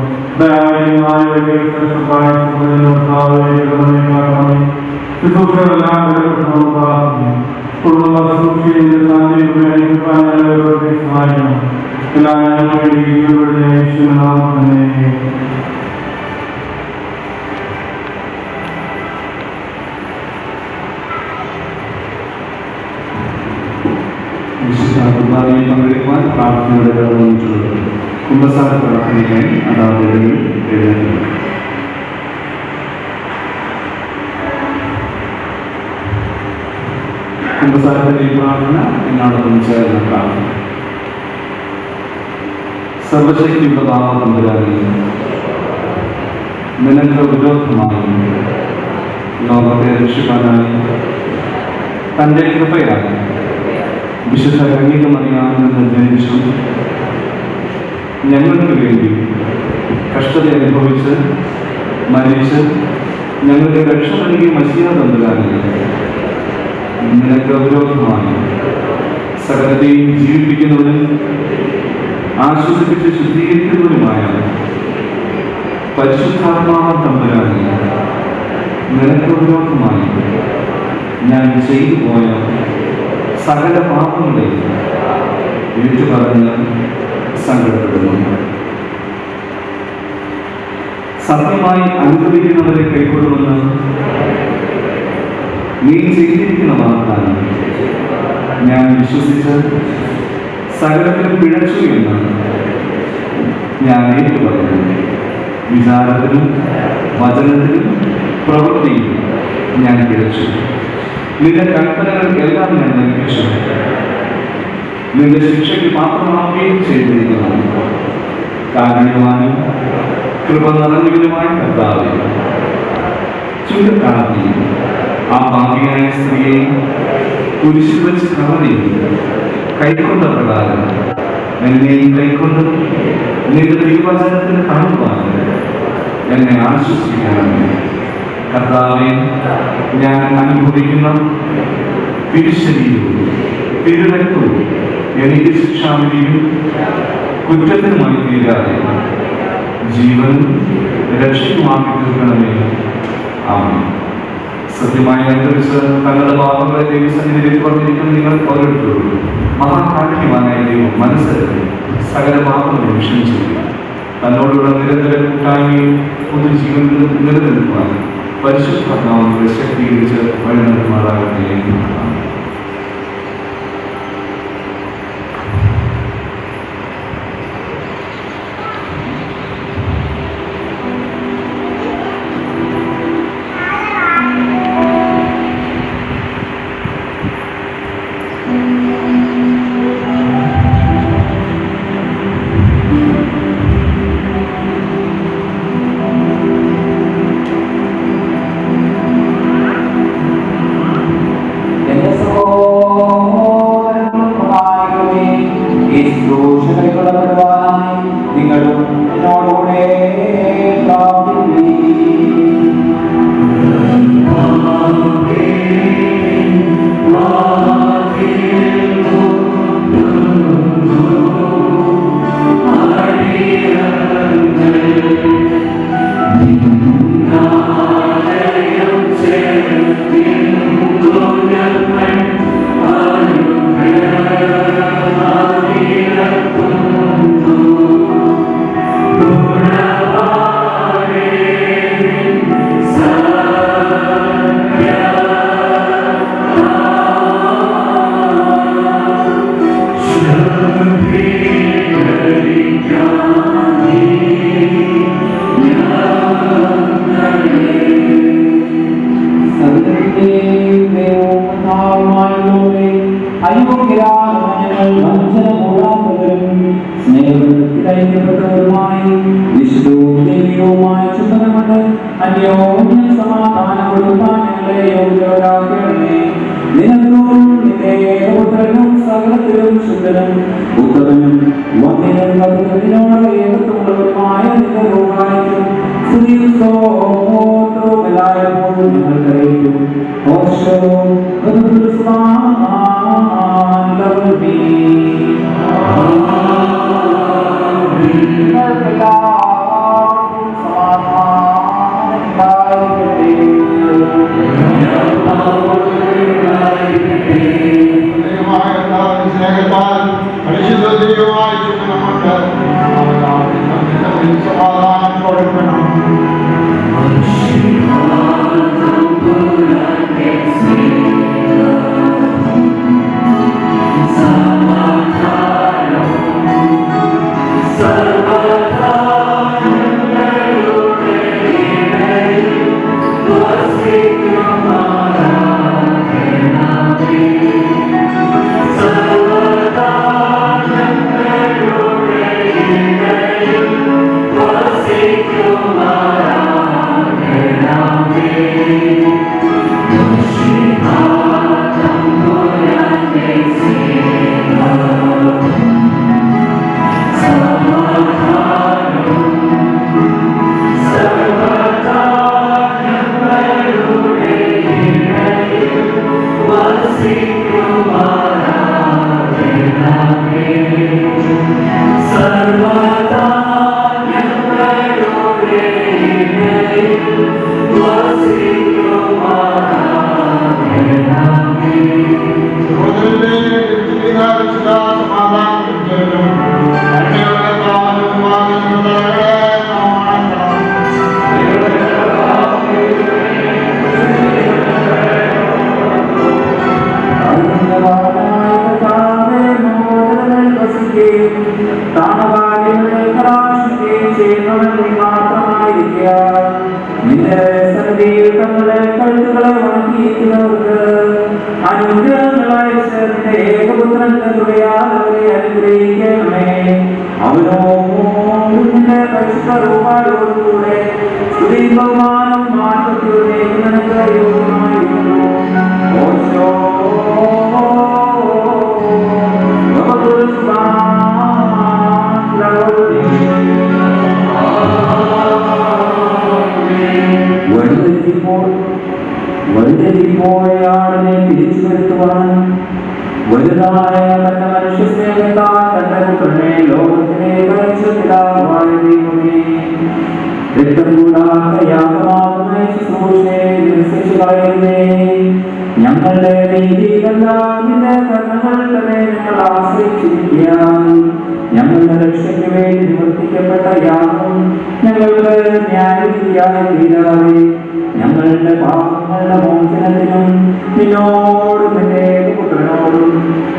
ശുശ്രൂഷകളെല്ലാം ബലപ്പെടുത്തണമെന്ന് പ്രാർത്ഥിക്കുന്നു. തുടർന്നുള്ള ശുശ്രൂഷയിൽ സഹായിക്കണം. എല്ലാ ഞങ്ങളുടെ ജീവിതങ്ങളുടെ യേശുവിനാമം തന്നെ. വിശുദ്ധ കുർബാനയിൽ പങ്കെടുക്കുവാൻ പ്രാർത്ഥനയുടെ ഗവൺമെന്റുള്ളത് കുമ്പസാര പ്രാർത്ഥനയ്ക്കായി അതാത് എഴുതുന്നു. കുമ്പസാരത്തിലെ പ്രാർത്ഥന എന്നോടൊപ്പം ചേർന്ന പ്രാർത്ഥന. സർവശക്തിയുടെ നാമതമ്പുരാനെ, നിനക്ക് വിരോധമായി ലോകത്തെ രക്ഷിക്കാനായി തൻ്റെ കൃപയായി വിശുദ്ധ കന്യകമറിയാമെന്ന് ജനിച്ചു ഞങ്ങൾക്ക് വേണ്ടി കഷ്ടത അനുഭവിച്ച് മരിച്ച് ഞങ്ങൾക്ക് രക്ഷ നൽകിയ മസീഹ തമ്പുരാനെ, നിനക്ക് വിരോധമായി സകലത്തെയും ജീവിപ്പിക്കുന്നവനും ആശ്വസിപ്പിച്ച് ശുദ്ധീകരിക്കുന്നവനുമായ പരിശുദ്ധാത്മാവ തമ്പുരാനെ, നിനക്ക് വിരോധമായി ഞാൻ ചെയ്തു പോയ സകല പാപങ്ങളെ ഏറ്റുപറഞ്ഞ് സങ്കടപ്പെടുന്നു. സത്യമായി അനുഭവിക്കുന്നവരെ കൈക്കൊള്ളുമെന്ന് നീ ചെയ്തിരിക്കുന്ന വാഗ്ദാനം ഞാൻ വിശ്വസിച്ച് സകലത്തിലും പിഴച്ചു എന്ന് ഞാൻ ഏറ്റുപറഞ്ഞു. വിചാരത്തിലും വചനത്തിലും പ്രവൃത്തിയിലും ഞാൻ പിഴച്ചു. നിന്റെ കൽപ്പനകൾ എല്ലാം ഞാൻ ലംഘിച്ചു. നിന്റെ ശിക്ഷയ്ക്ക് മാത്രമാവുകയും ചെയ്തിരിക്കുന്നു. കാരുണ്യവാനും കൃപ നിറഞ്ഞവനുമായ കർത്താവേ, ചുരുക്കാത്തി ആ പാപിയായ സ്ത്രീയെ കുരിശിൽ വെച്ച് കവറി കൈക്കൊണ്ട പ്രകാരം എന്നെയും കൈക്കൊണ്ട് നിന്റെ തിരുവചനത്തിന് കാണുവാൻ എന്നെ ആശ്വസിപ്പിക്കണമേ. കർത്താവേ, ഞാൻ അനുഭവിക്കുന്ന തിരുശരീരവും തിരുരക്തവും എനിക്ക് ശിക്ഷാവിധിയും കുറ്റത്തിനുമായി തീരാതെ ജീവനും രക്ഷയുമാക്കി തീർക്കണമേ. ആമേൻ. സത്യമായി അനുസരിച്ച് തങ്ങളുടെ പാപങ്ങളെ ദൈവസന്നിധിയിലേക്ക് പറഞ്ഞിരിക്കുന്ന നിങ്ങൾ ഓരോരുത്തരും മഹാകാരുണ്യവാനായ ദൈവം മനസ്സിലാക്കി സകല പാപങ്ങളും ക്ഷമിച്ചു തന്നോടുള്ള നിരന്തര കൂട്ടായ്മയും പൊതുജീവനിൽ നിലനിൽക്കുവാൻ പരിശുദ്ധാത്മാവിനെ ശക്തീകരിച്ച് വഴി നൽകുമാറാകട്ടെ. വഞ്ചന കൂടാത്തവരും സ്നേഹത്തിലൈക്യപ്പെട്ടവരുമായി വിശുദ്ധവും ദൈവികവുമായ ചുമതലമുണ്ട് അന്യോന്യ സമാധാനം കൊടുക്കാൻ ഞങ്ങളെ യോഗ്യരാക്കണമേ. നിനക്കും നിന്റെ ഏകപുത്രനും സകലത്തിലും ശുദ്ധനും ഉത്തമനും വന്യനോട് ഏകത്വമുള്ളവരുമായ നിന്റെ റൂഹായിക്കും സ്തുതിയും സ്തോത്രവും എല്ലായ്പ്പോഴും ഞങ്ങൾ കരയിക്കും. ഓശോ സ്നേഹത്താൽ പരിശുദ്ധമായി ചുമന്നുകൊണ്ട് സമാധാനം കൊടുക്കണം. വഴിതെറ്റിപ്പോയാളിനെ തിരിച്ചു വരുത്തുവാൻ വലുതായ തന്റെ മനുഷ്യ സ്നേഹത്താൽ തന്റെ പുത്രനെ ലോകത്തിനെ കഴിച്ച പിതാവായ ദൈവമേ, രക്തം കൂടാത്ത യാഗമാകുന്ന ശുശ്രൂഷയെ നിരസിച്ചു കളയുന്നേ. ഞങ്ങളുടെ നീതിയല്ല നിന്റെ കർമ്മങ്ങൾ തന്നെ ഞങ്ങൾ ആശ്രയിച്ചിരിക്കാൻ ഞങ്ങളുടെ രക്ഷയ്ക്ക് വേണ്ടി നിവർത്തിക്കപ്പെട്ട യാഗം ഞങ്ങൾക്ക് ന്യായവിധിയായി തീരാതെ ഞങ്ങളുടെ പാപങ്ങളുടെ മോചനത്തിനും നിന്നോടും നിന്റെ പുത്രനോടും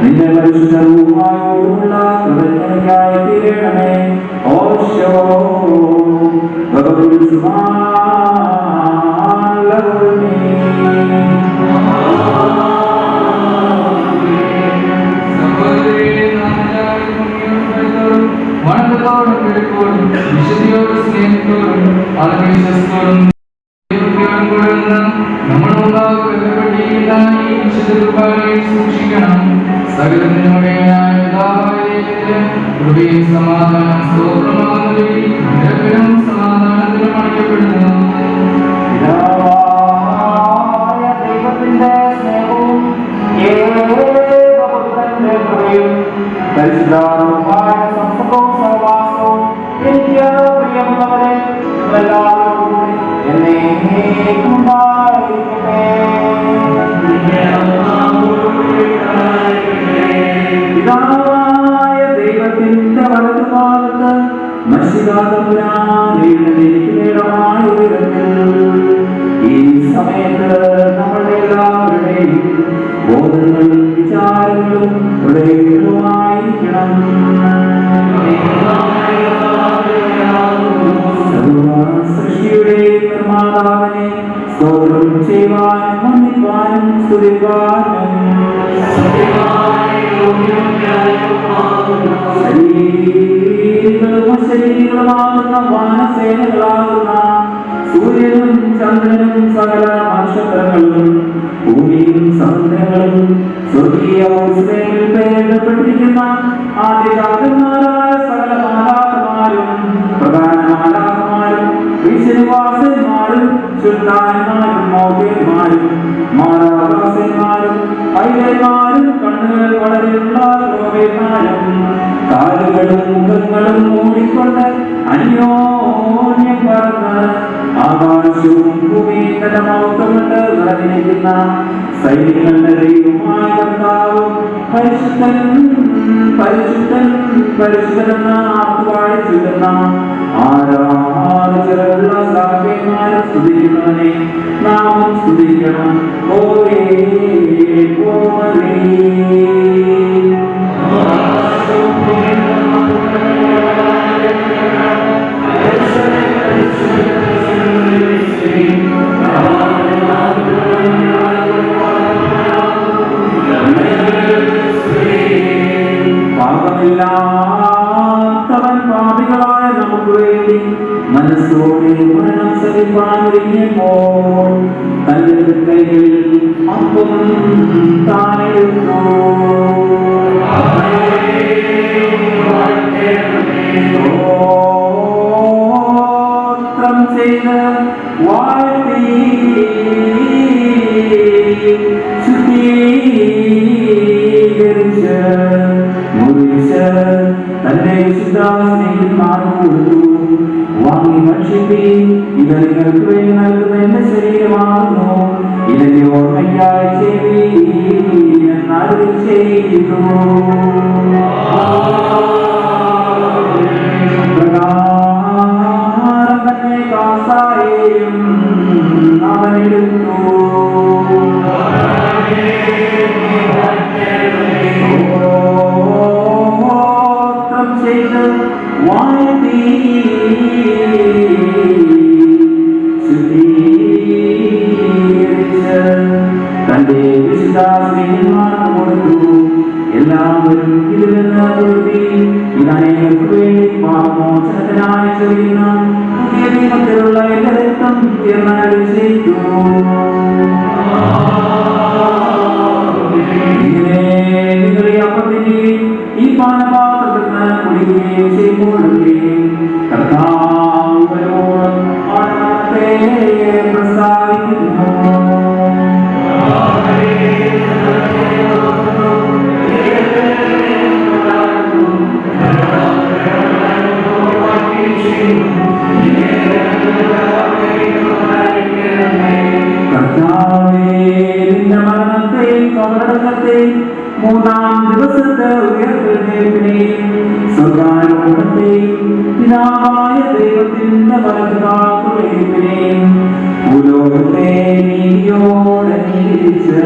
നിന്റെ പരിശുദ്ധ റൂഹായോടുമുള്ള കൃതജ്ഞതയ്ക്കായി തീരണമേ. ഓശോ ഭഗവതി വണക്കത്തോടും കിടക്കോടും വിശുദ്ധിയോടും സ്നേഹത്തോടും ആത്മവിശ്വാസത്തോടും നമ്മൾ സൂക്ഷിക്കണം. സകലത്തിനുടേതായ കൃപയും സമാധാനം സ്തോത്രമാകുന്നവരും സമാധാനത്തിലും അണിക്കപ്പെടുന്നു. ദൈവത്തിന്റെ സ്നേഹവും ഏകപുത്രന്റെ കൃപയും പരിശുദ്ധാത്മാവായ സംസർഗവും സഹവാസവും എനിക്ക് പ്രിയമുള്ളവരെ എല്ലാവരും എന്നേക്കും ഉണ്ടായിരിക്കട്ടെ. പിതാവായ ദൈവത്തിന്റെ വലതുഭാഗത്ത് മനുഷ്യകാലപുരാണമായ ഈ സമയത്ത് നമ്മളുടെ എല്ലാവരുടെയും ബോധങ്ങളും വിചാരങ്ങളും ഹൃദയങ്ങളുമായിരിക്കണം. സൃഷ്ടിയുടെ നിർമ്മാതാവിനെ സ്തോത്രം ചെയ്യുവാനും വന്ദിക്കുവാനും സ്തുതിക്കുവാനും ചന്ദ്രനും സകല നക്ഷത്രങ്ങളും ഭൂമിയും സമുദ്രങ്ങളും സ്വർഗീയ പേരിടപ്പെട്ടിരിക്കുന്ന ആദ്യജാതന്മാരായ സകല മാലാഖമാരും പ്രധാന മാലാഖമാരും വിശ്വാസന്മാരും ശുദ്ധാന്മാരും മൗഢ്യന്മാരും മാലാഖാസന്മാരും പൈതന്മാരും കണ്ണുകൾ വളരെയുള്ള ക്രോവേന്മാരും കാലുകളും മുഖങ്ങളും മൂടിക്കൊണ്ട് അന്യോന്യം പറന്ന് ആകാശവും ഭൂമിയും തന്റെ മഹത്വം കൊണ്ട് നിറഞ്ഞിരിക്കുന്ന സൈന്യങ്ങളുടെ ദൈവമായ കർത്താവും പരിശുദ്ധൻ പരിശുദ്ധൻ പരിശുദ്ധനെന്ന് ആർത്തുപാടി ചൊല്ലുന്ന ആരാധനയുള്ള സാഖ്യന്മാരെ സ്തുതിക്കുന്നവനെ നാം സ്തുതിക്കണം. പാപമില്ലാത്തവൻ പാപികളായ നമുക്ക് വേണ്ടി മനസ്സോടെ മരണം സഹിപ്പാനൊരുങ്ങിയപ്പോൾ തന്റെ കൈകളിൽ അപ്പം താനെടുത്തു. സ്തോത്രം ചെയ്ത് വാഴ്ത്തി ശുദ്ധീകരിച്ച് മുറിച്ച് തന്റെ വിശുദ്ധാസ്നേഹിതന്മാർക്ക് കൊടുത്തു. വാങ്ങി ഭക്ഷിപ്പി, ഇത് നിങ്ങൾക്ക് വേണ്ടി നൽകുന്ന എന്റെ ശരീരമാകുന്നു, ഇതിന്റെ ഓർമ്മയ്ക്കായി ചെയ്യുന്നരുളി ചെയ്തു. പ്രകാരം തന്നെ കാസായെയും അവനെടുത്തു. ചെയ്ത് വാഴ്ത്തി ശുദ്ധീകരിച്ച് തന്റെ വിശുദ്ധാസ്നേഹിതന്മാർക്ക് കൊടുത്തു. എല്ലാവരും ഇതിൽ നിന്ന് തൊഴുതി, ഇതനേകർക്ക് വേണ്ടി പാപമോചനത്തിനായി ചൊരിയുന്ന പുതിയ നിയമത്തിലുള്ള എന്റെ രക്തം തീർന്നരുളി ചെയ്തു. നിങ്ങൾ ഈ അപ്പത്തിന്റെയും ഈ പാനപാത്രത്തിന് കുടിക്കുകയും ചെയ്യുമ്പോഴൊക്കെ കർത്താവിനോട് ആത്മാർത്ഥത്തെ പ്രസ്താവിക്കുന്നു. കർത്താവേ, നിന്റെ മരണത്തെയും കബറടക്കത്തെയും മൂന്നാം ദിവസത്തെ ഉയർത്തെഴുന്നേൽപ്പിനെയും സ്വർഗ്ഗാരോഹണത്തെയും പിതാവായ ദൈവത്തിന്റെ വലതുഭാഗത്തുള്ളതിനെയും ഭൂലോകത്തെ നീതിയോടെ നീതിച്ച്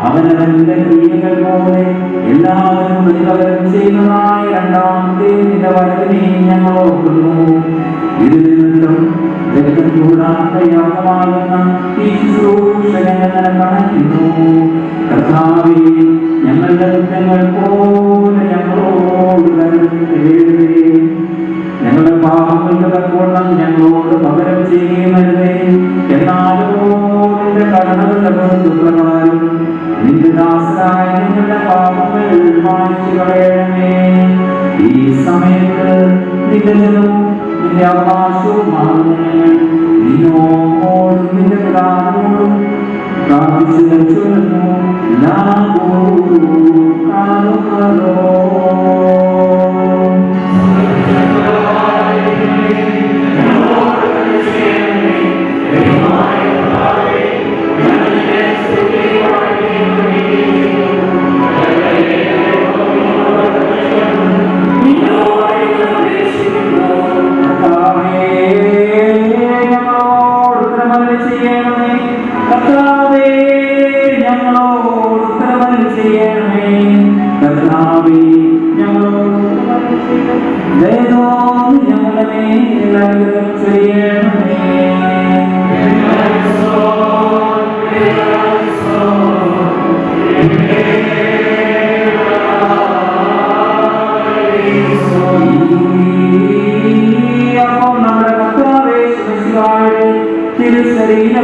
അവനവന്റെ ക്രിയകൾ പോലെ എല്ലാവരും പ്രതിഫലം ചെയ്യുന്നതായ രണ്ടാമത്തെ നിന്റെ വരവിനെയും ഞങ്ങൾ ഓർക്കുന്നു. ഇതിൽ നിന്നും രക്തം കൂടാത്ത യാഗമാകുന്ന ഈ ശുശ്രൂഷ ഞങ്ങൾ കണക്കുന്നു. കർത്താവേ, ഞങ്ങളുടെ കുറ്റങ്ങൾ പോലെ ഞങ്ങളോട് കരുണ, ഞങ്ങളുടെ പാപങ്ങളുടെ തക്കവണ്ണം ഞങ്ങളോട് പകരം ചെയ്യുന്നതേ. എന്നാലോ നിന്റെ കരുണകളുടെ പ്രകാരം നിന്റെ ദാസരായ ഞങ്ങളുടെ പാപങ്ങൾ മായ്ച്ചു കളയണമേ. ഈ സമയത്ത് നിന്റെ ജനവും നിന്റെ അവകാശവുമാണ് നിന്നോടും നിന്റെ പിതാവിനോടും പ്രാർത്ഥിച്ചു ചൊല്ലുന്നു. തിരുശരീര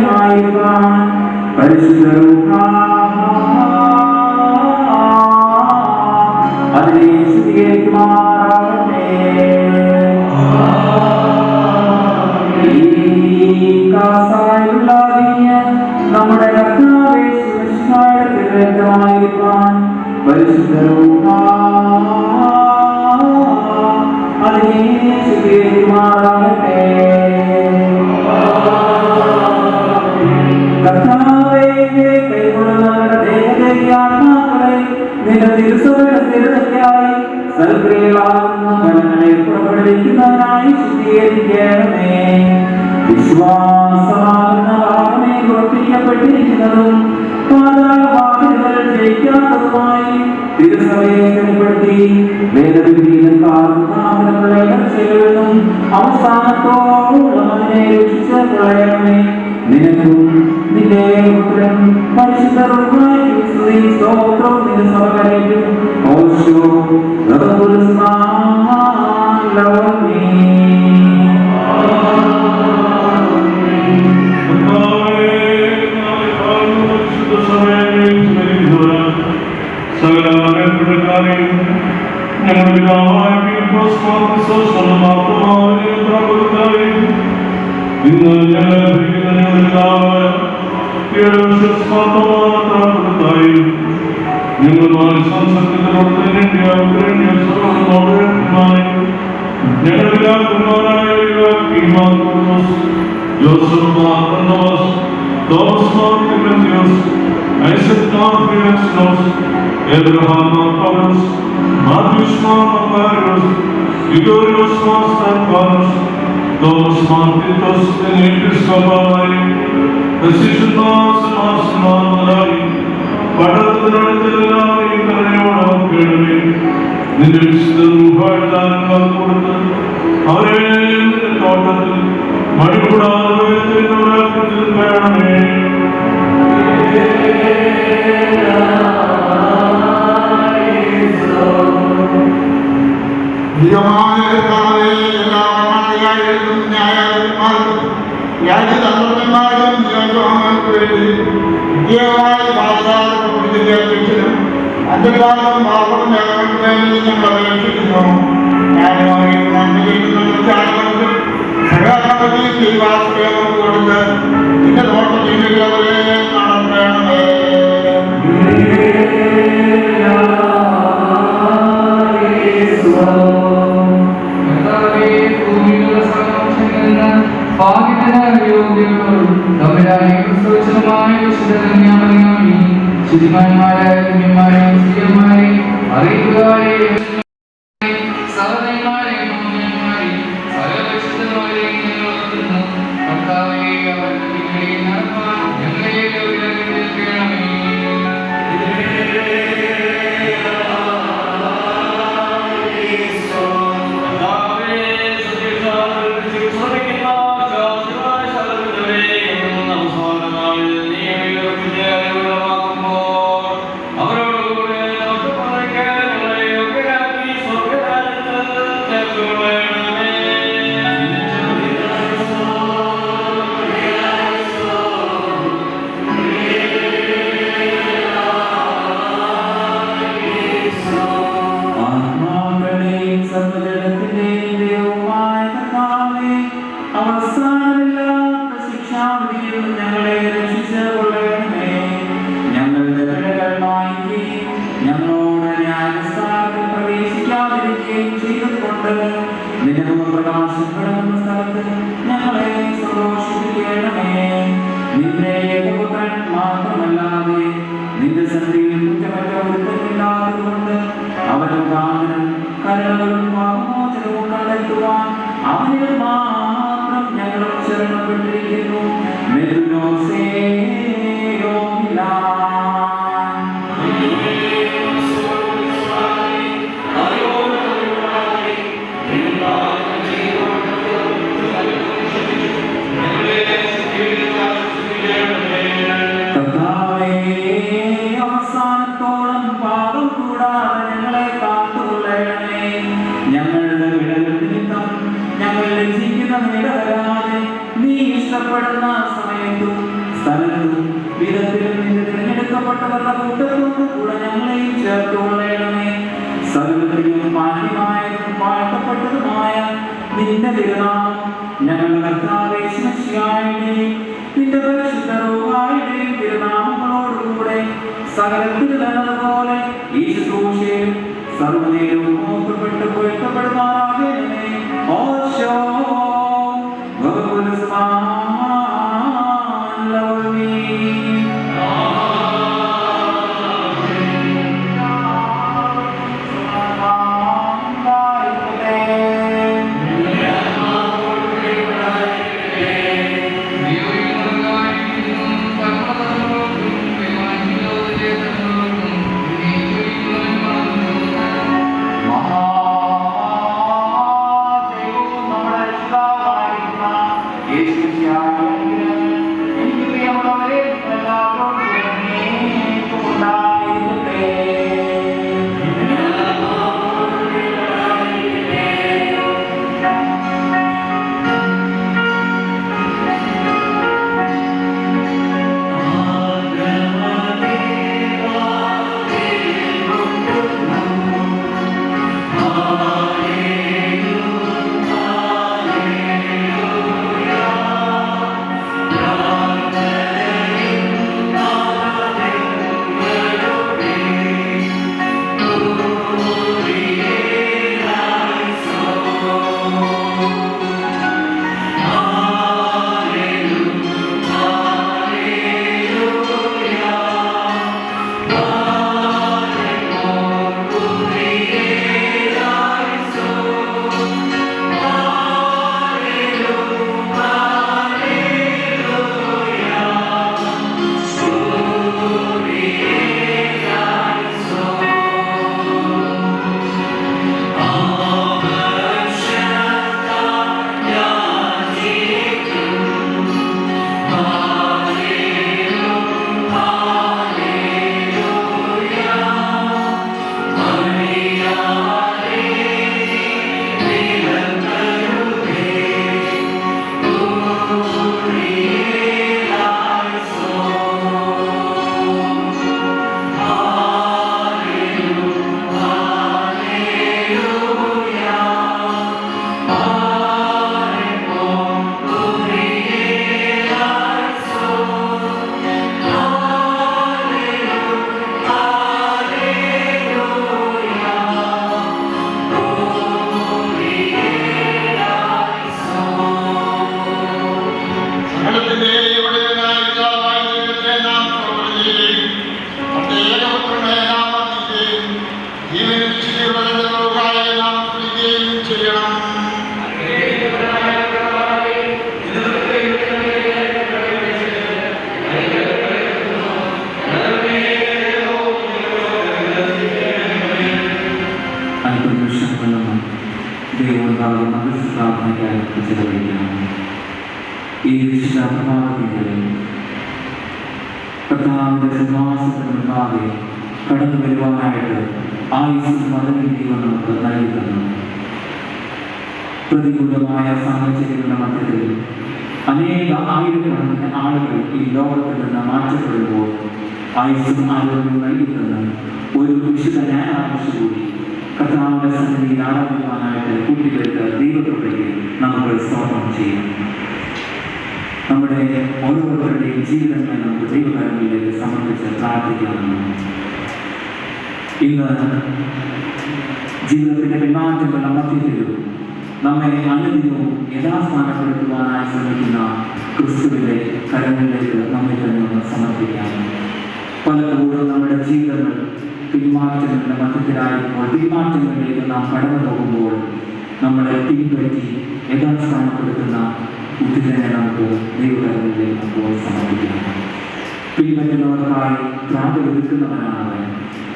അതിനെ സ്വീകരിക്കുമാറാകട്ടെ. കാസായുള്ള വീഞ്ഞ് നമ്മുടെ കർത്താവേ ശിവശിഹായുടെ രക്തമായിരിക്കാൻ പരിശുദ്ധവും അതിനെ സ്വീകരിക്കുമാറാകട്ടെ. കർത്താവേ കൈകൊള്ളുന്നവരുടെ ദേഹത്തേക്ക് ആത്മാക്കളെ നിന്റെ തിരുസഭയുടെ സ്ഥിരതയ്ക്കായി സൽക്രിയകളാകുന്ന ഫലങ്ങളെ പുറപ്പെടുവിക്കുന്നതിനായി ശുദ്ധീകരിക്കണമേ. വിശ്വാസമാകുന്ന ഭാഗമേ ഉറപ്പിക്കപ്പെട്ടിരിക്കുന്നതും പാതാളവാതിലുകൾ ജയിക്കാത്തതുമായി തിരുസഭയെ സ്ഥിരപ്പെടുത്തി വേദവിധീനക്കാരുടെ ഇടർച്ചകളിലും അവസാനത്തോളം അതിനെ രക്ഷിച്ച് കൊള്ളണമേ. നിനക്കും നിന്റെ പുത്രൻ പരിശുദ്ധ റൂഹായ്ക്കും സ്തുതി സ്തോത്രം നിന്റെ സഭകളേക്കും ഓശോ നിന്റെ വിശുദ്ധ രൂപദാനങ്ങൾ കൊടുത്ത് അവരെ നിന്റെ തോട്ടത്തിൽ മടികൂടാതെ വേണമേ. അന്തർഭാഗം പാപം ഞങ്ങൾക്ക് ഞങ്ങളെ രക്ഷിക്കുന്നു. സകാലത്തിൽ ദൈവാശ്രയം കൊടുത്ത് നിന്റെ നോട്ടത്തിൽ അവരെ നടത്തണമേ. വിധത്തിലും നിന്റെ തിരഞ്ഞെടുക്കപ്പെട്ടവരുടെ കൂട്ടത്തോടു കൂടെ ഞങ്ങളെയും ചേർത്തുകൊള്ളണമേ. സകല മാന്യമായതും വാഴ്ത്തപ്പെട്ടതുമായ നിന്റെ തിരുനാമം ഞങ്ങളുടെ കർത്താവേ ശിവശിയായുടെയും നിന്റെ പരിശുദ്ധ റൂഹായുടെയും തിരുനാമങ്ങളോടുകൂടെ സകലത്തിലുള്ളതുപോലെ ഈ ശുശ്രൂഷയിൽ സർവ്വനേരവും ഓർക്കപ്പെട്ട് പൊഴുത്തപ്പെടുമാറാകണമേ. ഓശോ കടന്നു വരുവാനായിട്ട് ആയുസ്സും മതനീതിയും നമുക്ക് നൽകുന്നു. പ്രതികൂലമായ സാഹചര്യങ്ങളുടെ മധ്യത്തിൽ അനേക ആയിരക്കണക്കിന് ആളുകൾ ഈ ലോകത്തിൽ നിന്ന് മാറ്റപ്പെടുമ്പോൾ ആയുസ്സും ആരോഗ്യവും നൽകുന്ന ഒരു വിശുദ്ധ ന്യായാഴ്ച കൂടി കർത്താവിന്റെ സന്നിധിയിൽ ആരാധിക്കുവാനായിട്ട് കൂട്ടിക്കെട്ട് ദൈവകൃപയ്ക്ക് നമുക്ക് സ്തോത്രം ചെയ്യാം. നമ്മുടെ ഓരോരുത്തരുടെയും ജീവിതങ്ങളെ നമുക്ക് ദൈവകരങ്ങളിലേക്ക് സമർപ്പിച്ച് പ്രാർത്ഥിക്കാമെന്ന്. ഇന്ന് ജീവിതത്തിന്റെ പെരുമാറ്റങ്ങളുടെ മധ്യത്തിലും നമ്മെ അനുദിനവും യഥാസ്ഥാനപ്പെടുത്തുവാനായി ശ്രമിക്കുന്ന ക്രിസ്തുവിന്റെ കരങ്ങളിലേക്ക് നമ്മെ തന്നെ ഒന്ന് സമർപ്പിക്കാം. പലപ്പോഴും നമ്മുടെ ജീവിതങ്ങൾ പിന്മാറ്റങ്ങളുടെ മധ്യത്തിലായപ്പോൾ പിന്മാറ്റങ്ങളിലേക്ക് നാം കടന്നു പോകുമ്പോൾ നമ്മളെ പിൻപറ്റി യഥാസ്ഥാനപ്പെടുത്തുന്ന ഉദ്ധിതനെ നമുക്ക് ദൈവകരങ്ങളിലേക്ക് അപ്പോൾ സമർപ്പിക്കാം. പിൻപറ്റുന്നവർക്കായി പ്രാർത്ഥിക്കുന്നവനാണ്.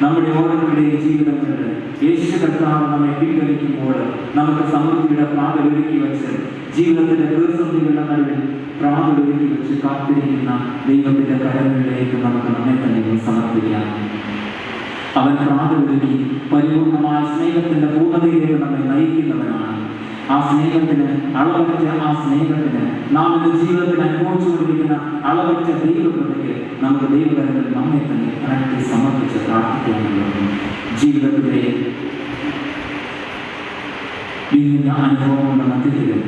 നമ്മുടെ ഓരോരുത്തരുടെയും ജീവിതങ്ങളിൽ യേശു കർത്താവ് നമ്മെ പിൻവലിക്കുമ്പോൾ നമുക്ക് സമൃദ്ധിയുടെ പ്രാതലൊരുക്കി വെച്ച് ജീവിതത്തിന്റെ പ്രതിസന്ധികളുടെ നടുവിൽ പ്രാതലൊരുക്കി വെച്ച് കാത്തിരിക്കുന്ന ദൈവത്തിന്റെ കരങ്ങളിലേക്ക് നമുക്ക് നമ്മെ തന്നെ സമർപ്പിക്കാം. അവൻ പ്രാതലൊരുക്കി പരിപൂർണമായ സ്നേഹത്തിന്റെ പൂർണ്ണതയിലേക്ക് നമ്മെ നയിക്കുന്നവനാണ്. ആ സ്നേഹത്തിന് അളവറ്റ നാം ഇന്ന് ജീവിതത്തിൽ അനുഭവിച്ചുകൊണ്ടിരിക്കുന്ന അളവറ്റ ദൈവകൃപയ്ക്ക് നമുക്ക് ദൈവകരങ്ങളിൽ നമ്മെ തന്നെ കണക്കി സമർപ്പിച്ച് പ്രാർത്ഥിക്കാനുള്ളത്. ജീവിതത്തിലെ നീങ്ങുന്ന അനുഭവങ്ങളുടെ മധ്യത്തിലും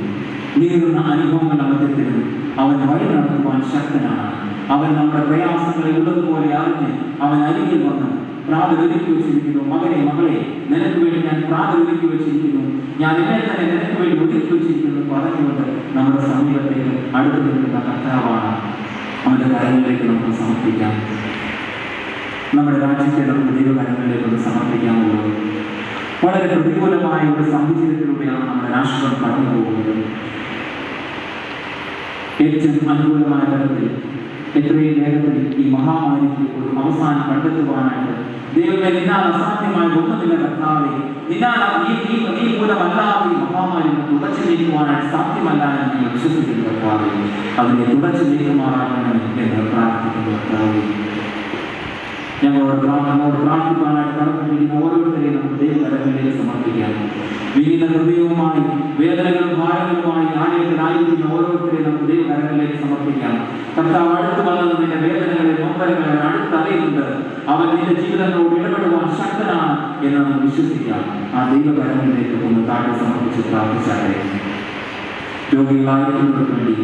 നീങ്ങുന്ന അനുഭവങ്ങളുടെ മധ്യത്തിലും അവൻ വഴി നടത്തുവാൻ ശക്തനാണ്. അവൻ നമ്മുടെ പ്രയാസങ്ങളെ ഉള്ളതുപോലെ അറിഞ്ഞ് അവൻ അരികിൽ വന്ന് പ്രാതൽ ഒരുക്കി വെച്ചിരിക്കുന്നു. മകനെ മകളെ, നിനക്ക് വേണ്ടി ഞാൻ പ്രാതൽ ഒരുക്കി വെച്ചിരിക്കുന്നു, ഞാൻ എന്നെ തന്നെ നിനക്ക് വേണ്ടി ഒരുക്കി വെച്ചിരിക്കുന്നു പറഞ്ഞുകൊണ്ട് നമ്മുടെ സമീപത്തേക്ക് അടുത്ത് നിൽക്കുന്ന കർത്താവാണ്. അവൻ്റെ കാര്യങ്ങളിലേക്ക് നമുക്ക് സമർപ്പിക്കാം. നമ്മുടെ രാജ്യത്തെ നമുക്ക് ദൈവകാര്യങ്ങളിലേക്ക് ഒന്ന് സമർപ്പിക്കാമുള്ളൂ. വളരെ പ്രതികൂലമായ ഒരു സാഹചര്യത്തിലൂടെയാണ് നമ്മുടെ രാഷ്ട്രം കടന്നു പോകുന്നത്. ഏറ്റവും അനുകൂലമായ തരത്തിൽ എത്രയും വേഗത്തിൽ ഈ മഹാമാരിക്ക് ഒരു അവസാനം കണ്ടെത്തുവാനായിട്ട് ദൈവമേ, നിന്നാൽ അസാധ്യമായ ഒന്നുമില്ല കർത്താവേ, നിന്നാൽ ഈ മൂലമല്ലാതെ ഈ മഹാമാരി തുടച്ചു നീക്കുവാനായിട്ട് സാധ്യമല്ല എന്ന് നിങ്ങൾ വിശ്വസിക്കുന്നു കർത്താവേ. അതിനെ തുടച്ചു നീക്കുമാറാകണം എന്ന് പ്രാർത്ഥിക്കുന്നു കർത്താവേ. ഞങ്ങളോട് പ്രാർത്ഥിക്കാനായിട്ട് കടപ്പെട്ടിരിക്കുന്ന ഓരോരുത്തരെയും നമുക്ക് ദൈവകരങ്ങളിലേക്ക് സമർപ്പിക്കാം. വിനീത ഹൃദയവുമായി വേദനകളും ഭാരങ്ങളുമായി ആലയത്തിലായിരിക്കുന്ന ഓരോരുത്തരെയും നമുക്ക് ദൈവകരങ്ങളിലേക്ക് സമർപ്പിക്കാം. കർത്താവ് അടുത്ത് വന്നത് നിന്റെ വേദനകളെ നൊമ്പരങ്ങളെ അടുത്തറിയുന്നുണ്ട്. അവൻ നിന്റെ ജീവിതങ്ങളോട് ഇടപെടുവാൻ ശക്തനാണ് എന്ന് നമുക്ക് വിശ്വസിക്കാം. ആ ദൈവകരങ്ങളിലേക്ക് ഒന്ന് താഴെ സമർപ്പിച്ച് പ്രാർത്ഥിച്ചാലേ. രോഗികളായിരിക്കുന്നവർക്ക് വേണ്ടി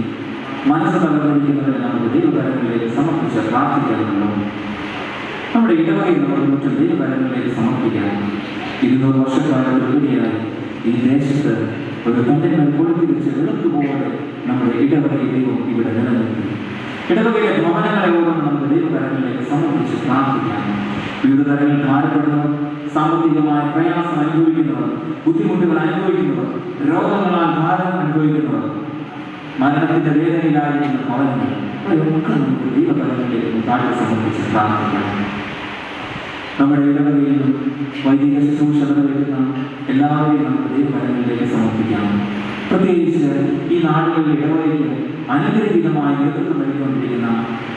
മനസ്സ് തകർന്നിരിക്കുന്നവരെ നമുക്ക് ദൈവകരങ്ങളിലേക്ക് സമർപ്പിച്ച് പ്രാർത്ഥിക്കാമല്ലോ. നമ്മുടെ ഇടവകയിൽ നമ്മൾ മറ്റു ദൈവകാര്യങ്ങളിലേക്ക് സമർപ്പിക്കാം. 200 വർഷക്കാലത്തിലുപരിയായി ഈ ദേശത്ത് ഒരു കണ്ടെയ്നർ കൊളുത്തി വെച്ച് വെളുത്തുപോലെ നമ്മുടെ ഇടവകയിൽ ദൈവം ഇവിടെ നിലനിൽക്കും. ഇടവകയിലെ ഭവനങ്ങളെ ഓർന്ന് നമുക്ക് ദൈവകാര്യങ്ങളിലേക്ക് സമർപ്പിച്ച് പ്രാർത്ഥിക്കാം. വിവിധ തരങ്ങളിൽ ഭാരപ്പെടുന്നവർ, സാമ്പത്തികമായ പ്രയാസം അനുഭവിക്കുന്നവർ, ബുദ്ധിമുട്ടുകൾ അനുഭവിക്കുന്നവർ, രോഗങ്ങളാൽ ഭാരം അനുഭവിക്കുന്നവർ, മരണത്തിന്റെ വേദനയിലായിരിക്കുന്ന ഭവനങ്ങൾ, അവയൊക്കെ നമുക്ക് ദൈവകാര്യങ്ങളിലേക്ക് താഴെ സമർപ്പിച്ച് പ്രാർത്ഥിക്കാം. നമ്മുടെ ഇടവകയിലും വൈദിക ശുശ്രൂഷ വരുന്ന എല്ലാവരെയും നമുക്ക് ദൈവകാര്യങ്ങളിലേക്ക് സമർപ്പിക്കാം. പ്രത്യേകിച്ച് ഈ നാടുകളിലെ ഇടവകയ്ക്ക് അനുഗ്രഹീതമായി നേതൃത്വം നൽകിക്കൊണ്ടിരിക്കുന്ന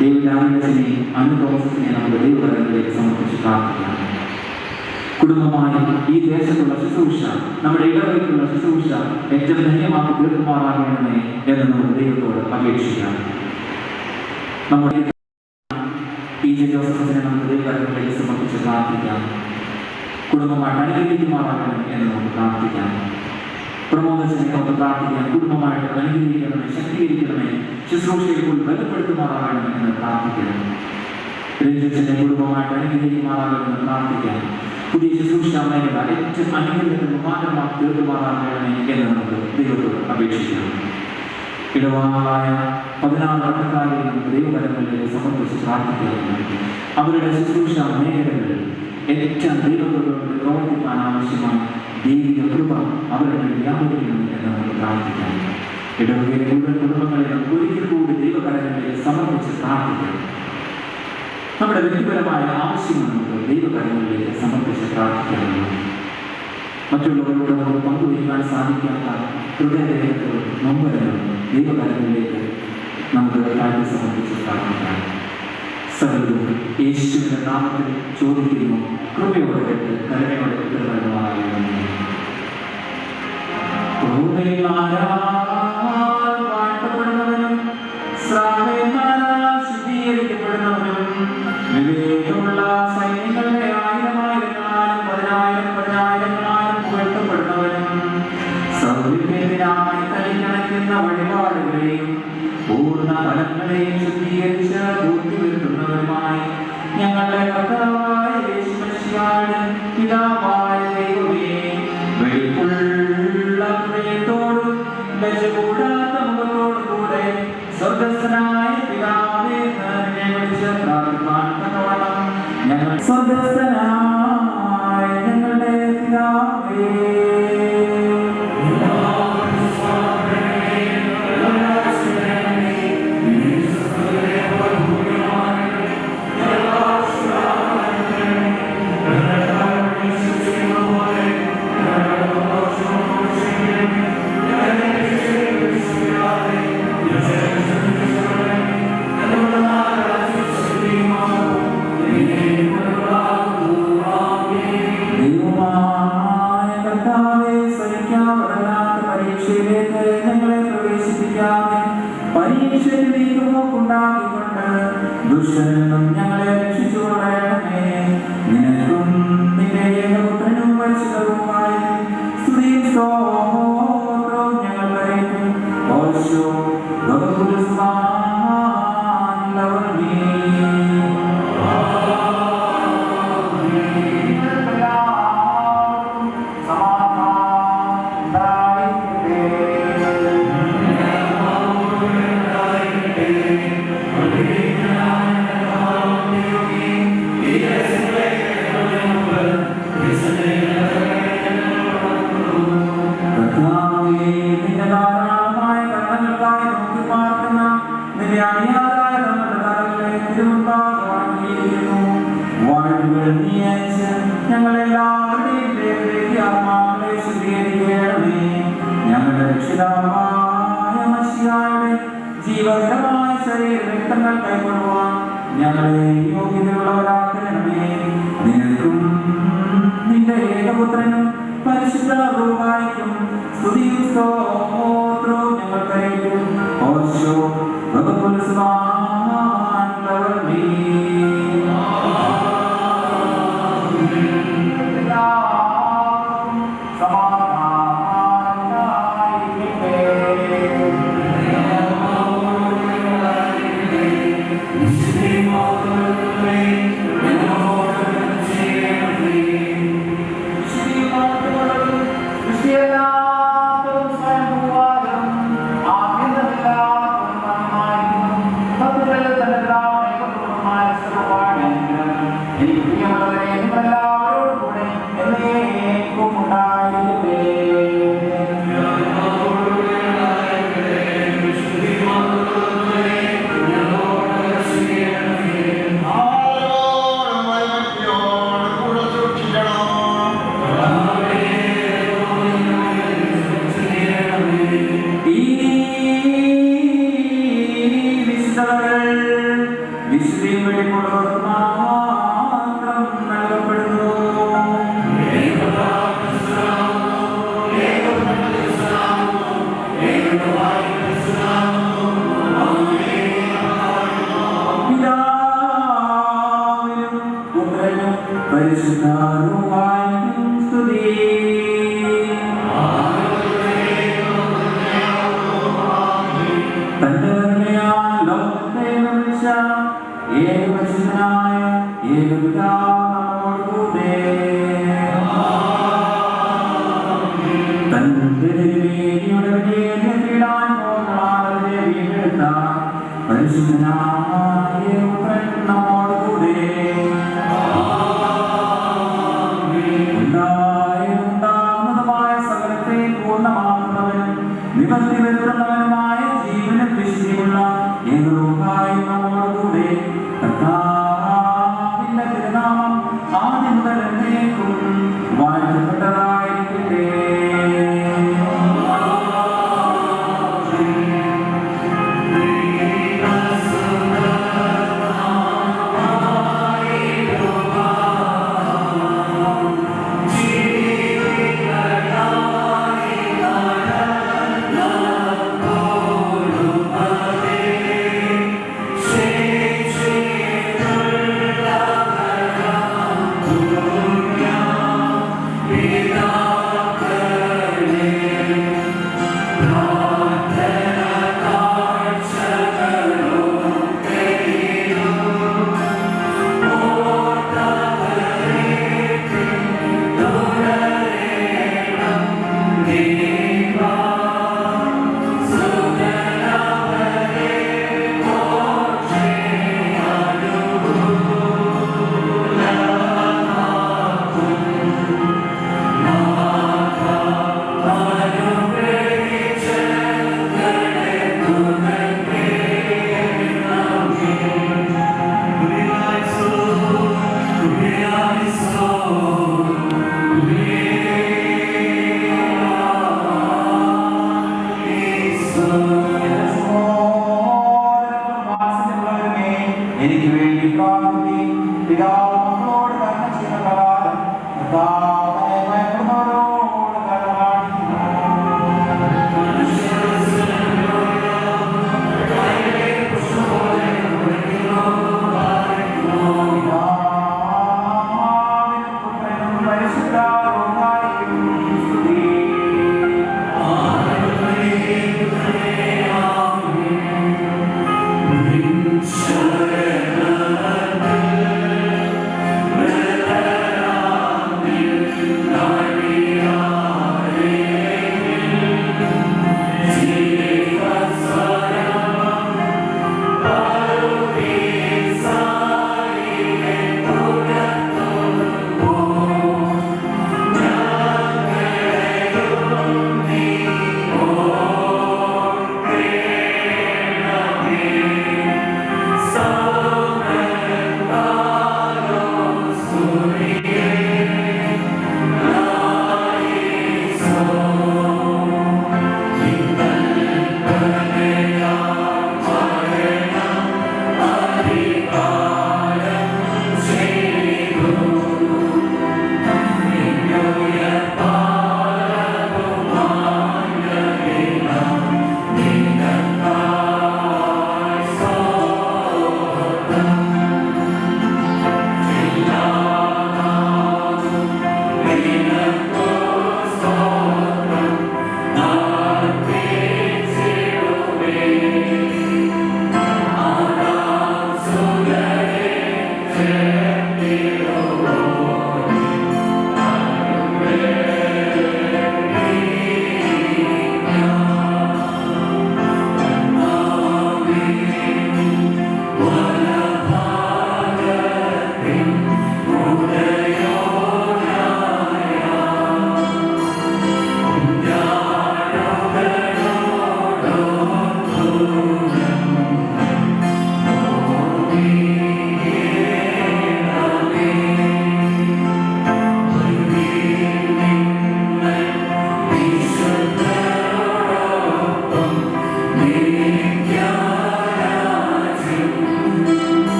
ദൈവരാജനെയും അനുതോമസിനെ നമുക്ക് ദൈവകാര്യങ്ങളിലേക്ക് സമർപ്പിച്ച് പ്രാർത്ഥിക്കാം. കുടുംബമായി ഈ ദേശത്തുള്ള ശുശ്രൂഷ, നമ്മുടെ ഇടവകയ്ക്കുള്ള ശുശ്രൂഷ ഏറ്റവും ധന്യമാക്കി തീർക്കുമാറാകണമേ എന്ന് നമുക്ക് ദൈവത്തോട് അപേക്ഷിക്കാം. നമ്മുടെ ജോസഫിനെ നമുക്ക് ദൈവകാര്യങ്ങളിലേക്ക് സമർപ്പിച്ച് പ്രാർത്ഥിക്കാം. കുടുംബമായിട്ട് അനുഗ്രഹിക്കുമാറാകണം എന്ന് നമുക്ക് പ്രാർത്ഥിക്കാം. പ്രമോദനെ നമുക്ക് പ്രാർത്ഥിക്കാം. കുടുംബമായിട്ട് അനുഗ്രഹിക്കണമേ, ശക്തീകരിക്കണമേ, ശുശ്രൂഷയിൽ ബലപ്പെടുത്തുമാറാകണം എന്ന് പ്രാർത്ഥിക്കാം. രഞ്ജിത്തിനെ കുടുംബമായിട്ട് അനുഗ്രഹിക്കുമാറാകണമെന്ന് പ്രാർത്ഥിക്കാം. പുതിയ ശുശ്രൂഷ മേഖല ഏറ്റവും അനുഗ്രഹത്തിന് മുഖാന്തരമാക്കി തീർക്കുമാറാകണമേ എന്ന് നമുക്ക് ദൈവത്തോട് അപേക്ഷിക്കാം. ഇടവാളായ 14 വർഷക്കാരെ നമുക്ക് ദൈവകരങ്ങളിലേക്ക് സമർപ്പിച്ച് പ്രാർത്ഥിക്കുന്നു. അവരുടെ ശുശ്രൂഷ മേഖലകളിൽ ഏറ്റവും ദൈവത്തോട് പ്രവർത്തിക്കാൻ ആവശ്യമായ ദൈവിക കൃപ അവരുടെ വ്യാപരിക്കണം എന്ന് നമുക്ക് പ്രാർത്ഥിക്കാം. ഇടവകയിലെ മുഴുവൻ കുടുംബങ്ങളെ നമുക്ക് ഒരിക്കൽ കൂടി ദൈവകരങ്ങളിലേക്ക് സമർപ്പിച്ച് പ്രാർത്ഥിക്കാം. നമ്മുടെ വ്യക്തിപരമായ ആവശ്യങ്ങൾ നമുക്ക് ദൈവകരങ്ങളിലേക്ക് സമർപ്പിച്ച് പ്രാർത്ഥിക്കാനുള്ള മറ്റുള്ളവരോട് നമുക്ക് പങ്കുവയ്ക്കാൻ സാധിക്കാത്ത ഹൃദയവേദനകളും നൊമ്പരങ്ങളും ദൈവകരങ്ങളിലേക്ക് നമുക്ക് താഴ്ത്തി സമർപ്പിച്ച് പ്രാർത്ഥിക്കാം. സകലവും യേശുവിന്റെ നാമത്തിൽ ചോദിക്കുന്നു. കൃപയോടെ കേട്ട് കരുണയോടെ ഉത്തരവാദിത്തമാകുന്നു. വാഴ്ത്തപ്പെടുന്നവനും ശുദ്ധീകരിക്കപ്പെടുന്നവനും വിവേകമുള്ള സൈന്യങ്ങളുടെ 1000-1000-1000 പതിനായിരങ്ങളാലും പുകഴ്ത്തപ്പെടുന്നവനും സൗകര്യത്തിനായി തനിക്കണയ്ക്കുന്ന വഴിപാടുകളെയും പൂർണ്ണ ഫലങ്ങളെയും ശുദ്ധീകരിച്ച് പൂർത്തിവരുത്തുന്നവരുമായി ഞങ്ങളുടെ കർത്താവായ യേശുമിശിഹായുടെ പിതാവായ ദൈവമേ, വെളിപ്പുള്ള ഹൃദയത്തോടും ലജ്ജകൂടാത്ത മുഖത്തോടും കൂടെ സ്വർഗ്ഗസ്ഥനായ പിതാവേ നിന്നെ വിളിച്ച് പ്രാർത്ഥിക്കാൻ തക്കവണ്ണം ഞങ്ങൾ സ്വർഗ്ഗസ്ഥനായ ഞങ്ങളുടെ പിതാവേ ദുഷ്ടനും ഞങ്ങളെ രക്ഷിച്ചു കളയണമേ. നിനക്കും നിന്റെ ഏകപുത്രനും പരിശുദ്ധവുമായ സ്തുതിയും രക്ഷിതാവായ മശിഹായുടെ ജീവകരമായ ശരീര രക്തങ്ങൾ കൈക്കൊള്ളുവാൻ ഞങ്ങളെ യോഗ്യതയുള്ളവരാക്കണമേ. നിനക്കും നിന്റെ ഏകപുത്രനും പരിശുദ്ധ റൂഹായിക്കും സ്തുതിയും സ്തോത്രവും ഞങ്ങൾ കൈക്കും. ഓശോ വകുപ്പുൽ സുബ്ഹാൻ ലവൽമീ.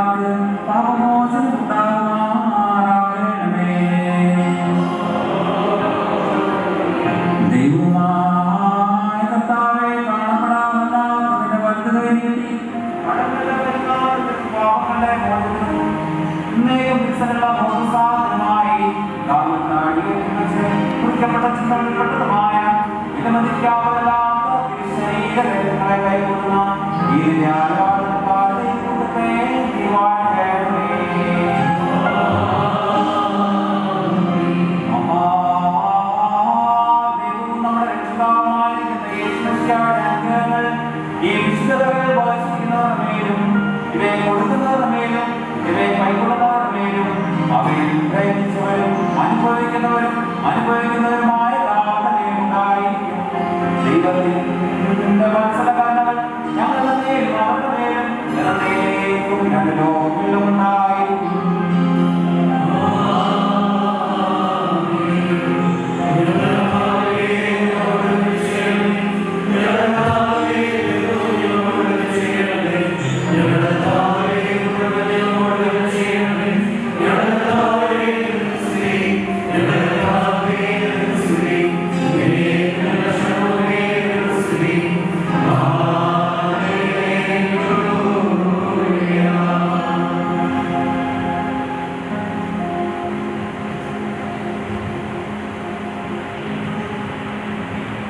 ഞങ്ങൾക്ക് പാപമോചനം ഉണ്ടാകുമാറാകണമേ. ദൈവമായ കർത്താവേ, കാണപ്പെടാവുന്ന നിന്റെ വലുതുകൈ നീട്ടി പാപങ്ങളുടെ മോചനത്തിനും ഇന്നേയും വികസനമുള്ള മോചനസാധനമായി കുറിക്കപ്പെട്ട ചിന്തപ്പെട്ടതുമായ വിലമതിക്കാവുന്നല്ലാത്ത ശരീരങ്ങളെ കൈകൊള്ളുന്ന ഈ ആരാധനക്കാരുടെ കൂട്ടത്തെ വാഴ്ത്തണമേ. മഹാദേവനും നമ്മുടെ രക്ഷിതാവായിരിക്കുന്ന യേശുമിശിഹായുടെ അനുഗ്രഹങ്ങൾ ഈ വിശുദ്ധതകൾ വായിച്ചിരിക്കുന്നവരുടെ മേലും ഇവയെ കൊടുക്കുന്നവരുടെ മേലും ഇവയെ കൈക്കൊള്ളുന്നവരുടെ മേലും അവയിൽ പ്രയത്നിച്ചവരും അനുഭവിക്കുന്നവരുമായ എല്ലാവരുടെ മേലും ഉണ്ടായിരിക്കും. ദൈവത്തിന്റെ വത്സലകരണങ്ങൾ ഞങ്ങളുടെ മേലും അവരുടെ മേലും എന്നേക്കും രണ്ട് ലോകങ്ങളിലും ഉണ്ടായിരിക്കും.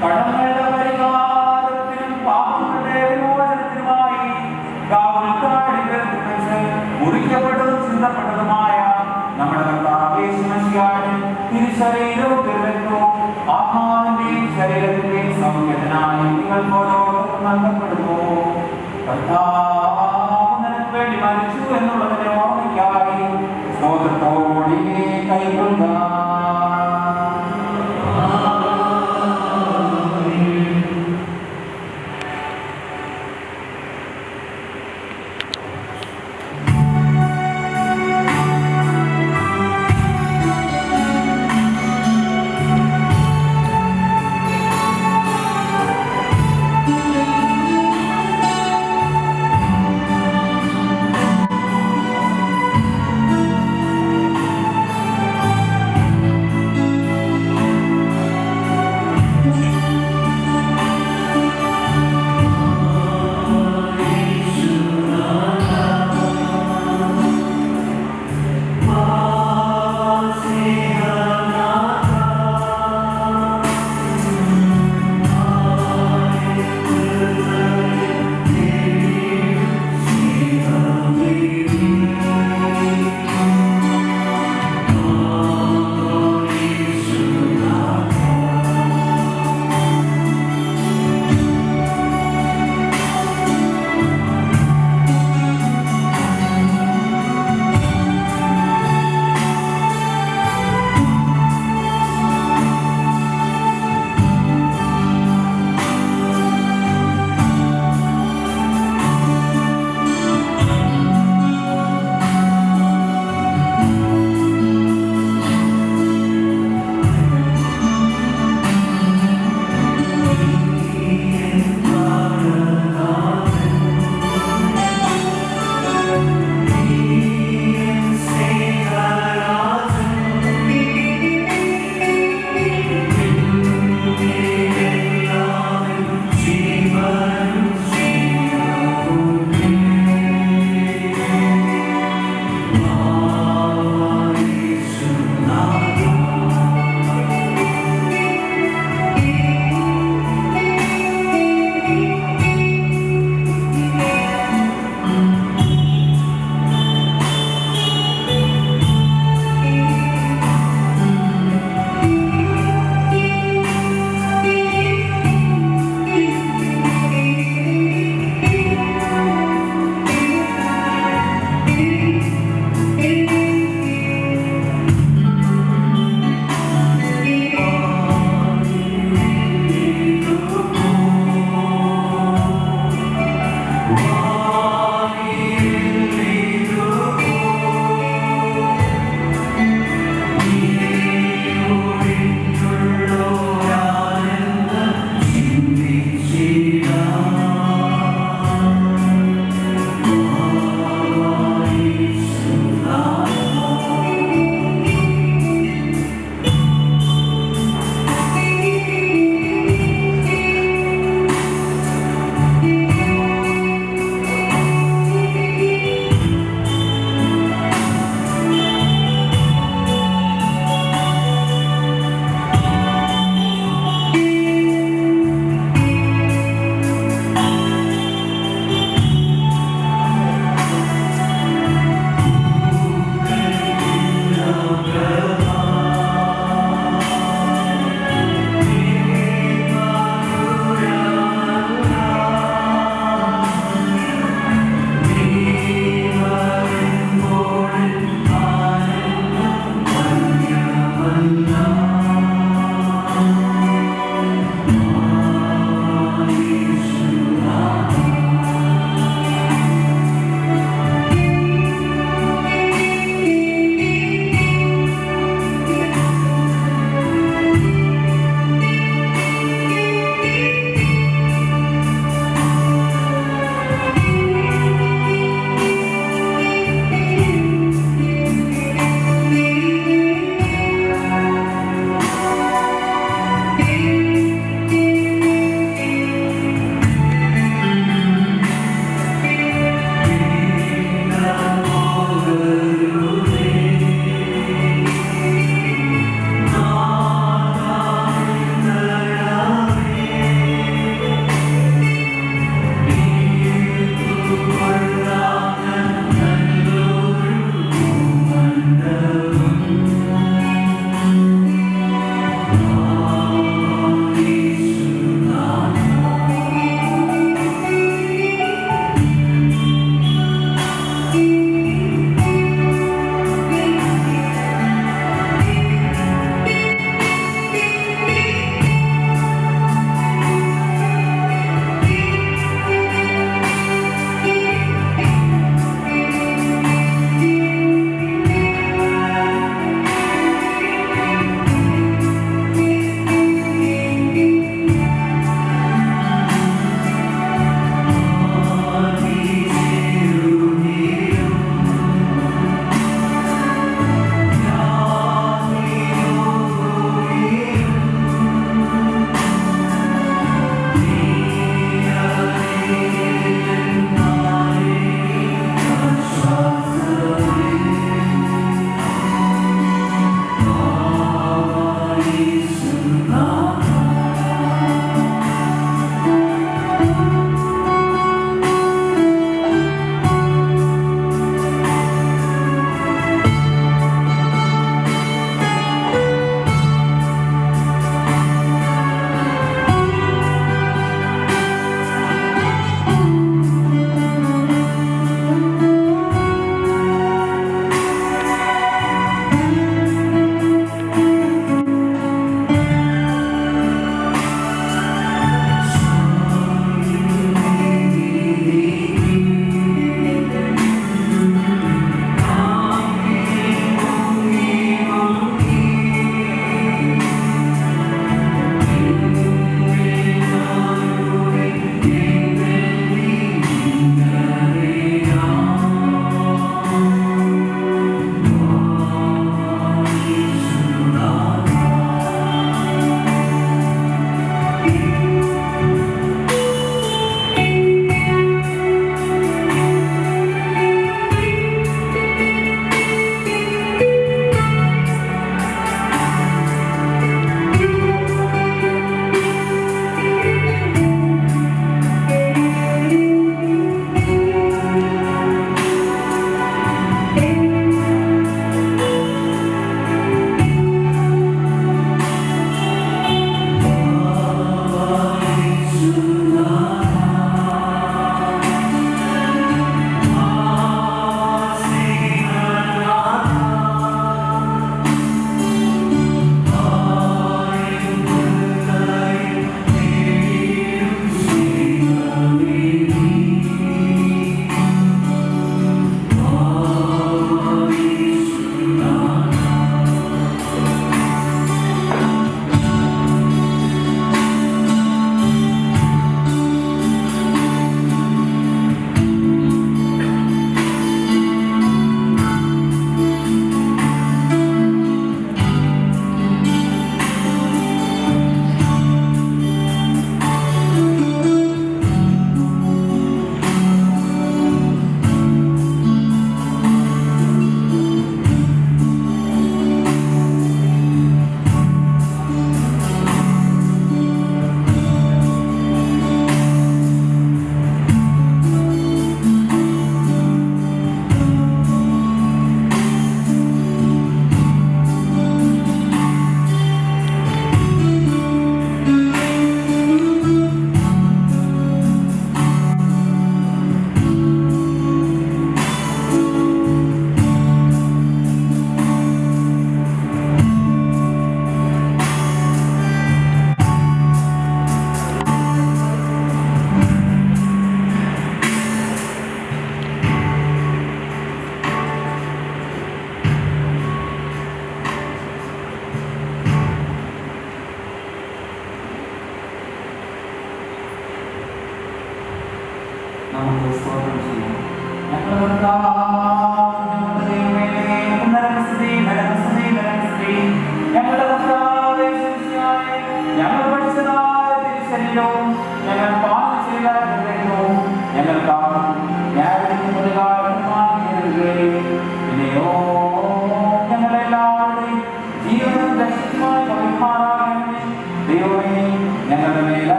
കടങ്ങളുടെ പരിഹാരത്തിനും പാപങ്ങളുടെ വിമോചനത്തിനുമായി കാവൽക്കാരികൾക്ക് മുറിക്കപ്പെട്ടതും ചിന്തപ്പെട്ടതുമായ നമ്മുടെ കർത്താവ് യേശുമിശിഹായുടെ തിരുശരീരവും തിരുരക്തവും ആത്മാവിന്റെയും ശരീരത്തിന്റെയും സൗഖ്യത്തിനായി നിങ്ങൾക്ക് ഓരോരുത്തർക്കും നൽകപ്പെടുന്നു. കർത്താവ് നിനക്ക് വേണ്ടി മരിച്ചു എന്നുള്ളതിനെ ഓർമ്മയ്ക്കായി സ്തോത്രത്തോടെ കൈക്കൊള്ളുക.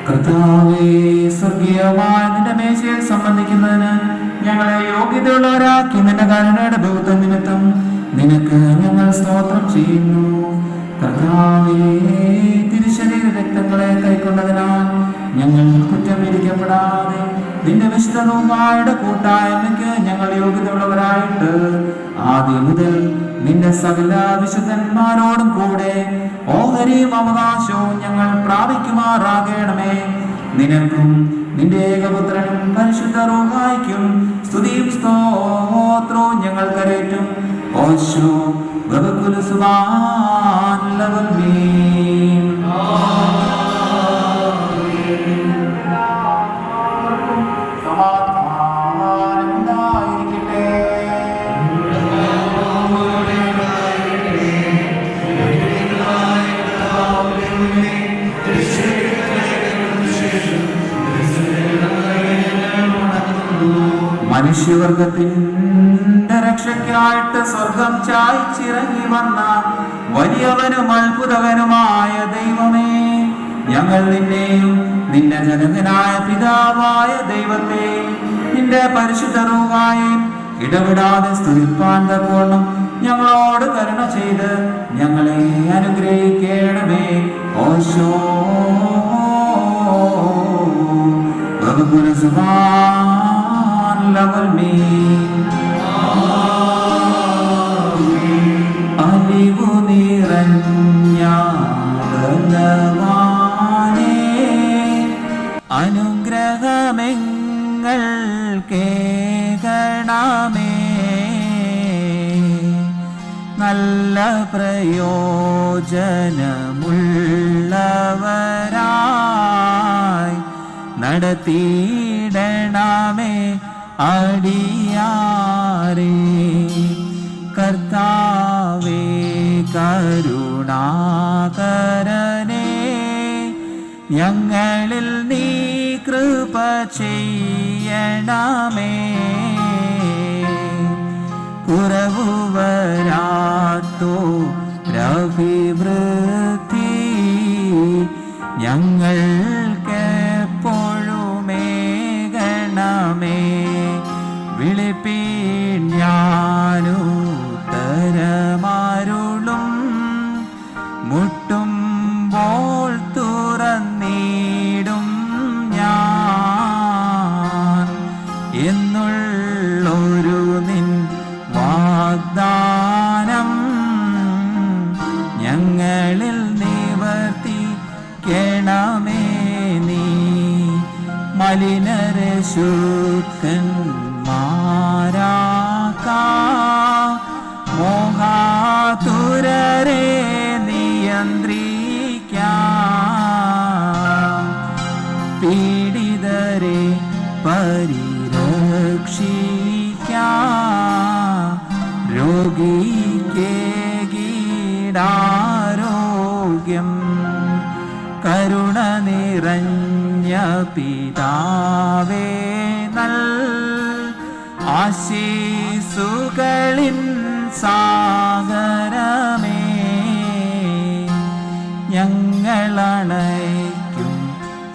കർത്താവേ, സ്വർഗീയമായ നിന്റെ മേശയിൽ സംബന്ധിക്കുന്നതിന് ഞങ്ങളെ യോഗ്യതയുള്ളവരാക്കി നിന്റെ കരുണയുടെ ബഹുത്വം നിമിത്തം നിനക്ക് ഞങ്ങൾ സ്തോത്രം ചെയ്യുന്നു. കർത്താവേ, തിരുശരീര രക്തങ്ങളെ കൈക്കൊണ്ടതിനാൽ ഞങ്ങൾ കുറ്റം വിധിക്കപ്പെടാതെ നിന്റെ വിശുദ്ധ റൂഹായുടെ കൂട്ടായ്മയ്ക്ക് ഞങ്ങൾ യോഗ്യതയുള്ളവരായിട്ട് ആദ്യം മുതൽ നിന്റെ സകല വിശുദ്ധന്മാരോടും കൂടെ ഓഹരിയും അവകാശവും ഞങ്ങൾ പ്രാപിക്കുമാറാകണമേ. നിനക്കും നിന്റെ ഏകപുത്രനും പരിശുദ്ധ റൂഹായ്ക്കും സ്തുതിയും സ്തോത്രവും ഞങ്ങൾ കരേറ്റും. ഓശോ വബകുൽ സുബ്ഹാൻ ലവൽമീൻ. മനുഷ്യവർഗത്തിന്റെ രക്ഷയ്ക്കായിട്ട് സ്വർഗം ചായ്ച്ചിറങ്ങി വന്ന വലിയവനും അത്ഭുതകനുമായ ദൈവമേ, ഞങ്ങൾ നിന്നെയും നിന്റെ ജനകനായ പിതാവായ ദൈവത്തെ നിന്റെ പരിശുദ്ധ റൂഹായെയും ഇടവിടാതെ സ്തുതിപ്പാൻ തക്കവണ്ണം ഞങ്ങളോട് കരുണ ചെയ്ത് ഞങ്ങളെ അനുഗ്രഹിക്കണമേ. ഓശോ വബകുൽ സുബ്ഹാൻ ലവൽമീൻ. അലിവു നിറഞ്ഞ ബലവാനേ, അനുഗ്രഹമെങ്ങൾ കേൾക്കണമേ. നല്ല പ്രയോജനമുള്ളവരായി നടത്തിയിടണമേ അടിയാരേ. കർത്താവേ കരുണാകരനേ, ഞങ്ങളിൽ നീ കൃപ ചെയ്യണമേ. കുറവു വരാത്തോ രവിവൃത്തി ഞങ്ങൾക്കെപ്പോഴുമേകണമേ. വിളിപ്പീൻ ഞാനുത്തരമരുളും, മുട്ടുമ്പോൾ തുറന്നിടും ഞാൻ എന്നുള്ളൊരു നിൻ വാഗ്ദാനം ഞങ്ങളിൽ നിവർത്തിക്കണമേ. നീ മലിനരെ ശുദ്ധന്മാരാക്കാം, മോഹാതുരരെ നിയന്ത്രിക്കാം, പീഡിതരെ പരിരക്ഷിക്കാം, രോഗിക്കേകീടാരോഗ്യം. കരുണ നിറഞ്ഞ പിതാവേ, നൽ ആശീസുകളിൻ സാഗരമേ, ഞങ്ങളണയ്ക്കും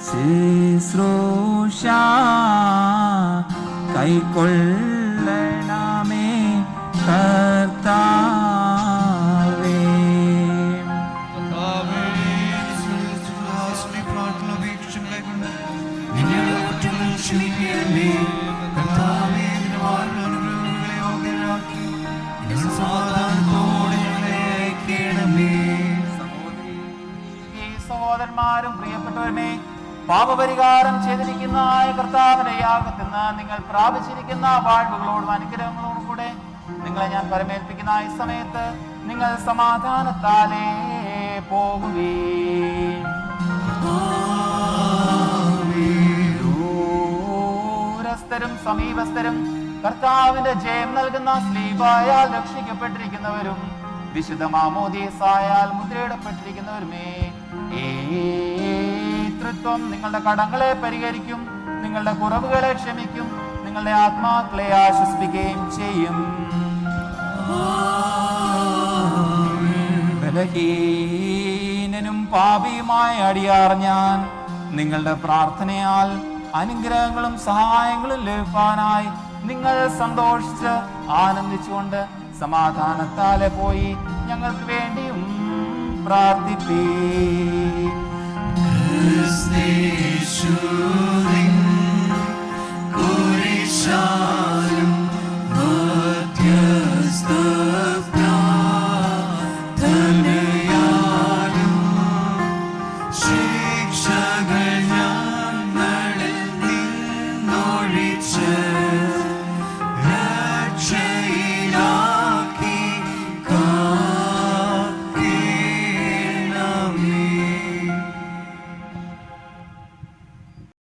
ശുശ്രൂഷ കൈക്കൊള്ളണമേ കർത്താവേ. സഹോദരന്മാരും പ്രിയപ്പെട്ടവരുമേ, പാപപരിഹാരം ചെയ്തിരിക്കുന്ന കർത്താവിന്റെ യാഗത്തിന് നിങ്ങൾ പ്രാപിച്ചിരിക്കുന്ന വാഴ്വുകളോടും അനുഗ്രഹങ്ങളോടും കൂടെ നിങ്ങളെ ഞാൻ പരമേൽപ്പിക്കുന്ന ഈ സമയത്ത് നിങ്ങൾ സമാധാനത്താലേ പോകുവീൻ. ദൂരസ്ഥരും സമീപസ്ഥരും കർത്താവിന്റെ ജയം നൽകുന്ന സ്ലീബായാൽ രക്ഷിക്കപ്പെട്ടിരിക്കുന്നവരും വിശുദ്ധ മാമോദീസായാൽ മുദ്രയിടപ്പെട്ടിരിക്കുന്നവരുമേ, ഈ തൃത്വം നിങ്ങളുടെ കടങ്ങളെ പരിഹരിക്കും, നിങ്ങളുടെ കുറവുകളെ ക്ഷമിക്കും, നിങ്ങളുടെ ആത്മാക്കളെ ആശ്വസിപ്പിക്കുകയും ചെയ്യും. ബലഹീനനും പാപിയുമായ അടിയാർ ഞാൻ നിങ്ങളുടെ പ്രാർത്ഥനയാൽ അനുഗ്രഹങ്ങളും സഹായങ്ങളും ലഭിക്കാനായി നിങ്ങൾ സന്തോഷിച്ച് ആനന്ദിച്ചുകൊണ്ട് സമാധാനത്താലെ പോയി ഞങ്ങൾക്ക് വേണ്ടിയും പ്രാർത്ഥിപ്പീൻ. ക്രിസ്തേശുവിൻ കുരിശാ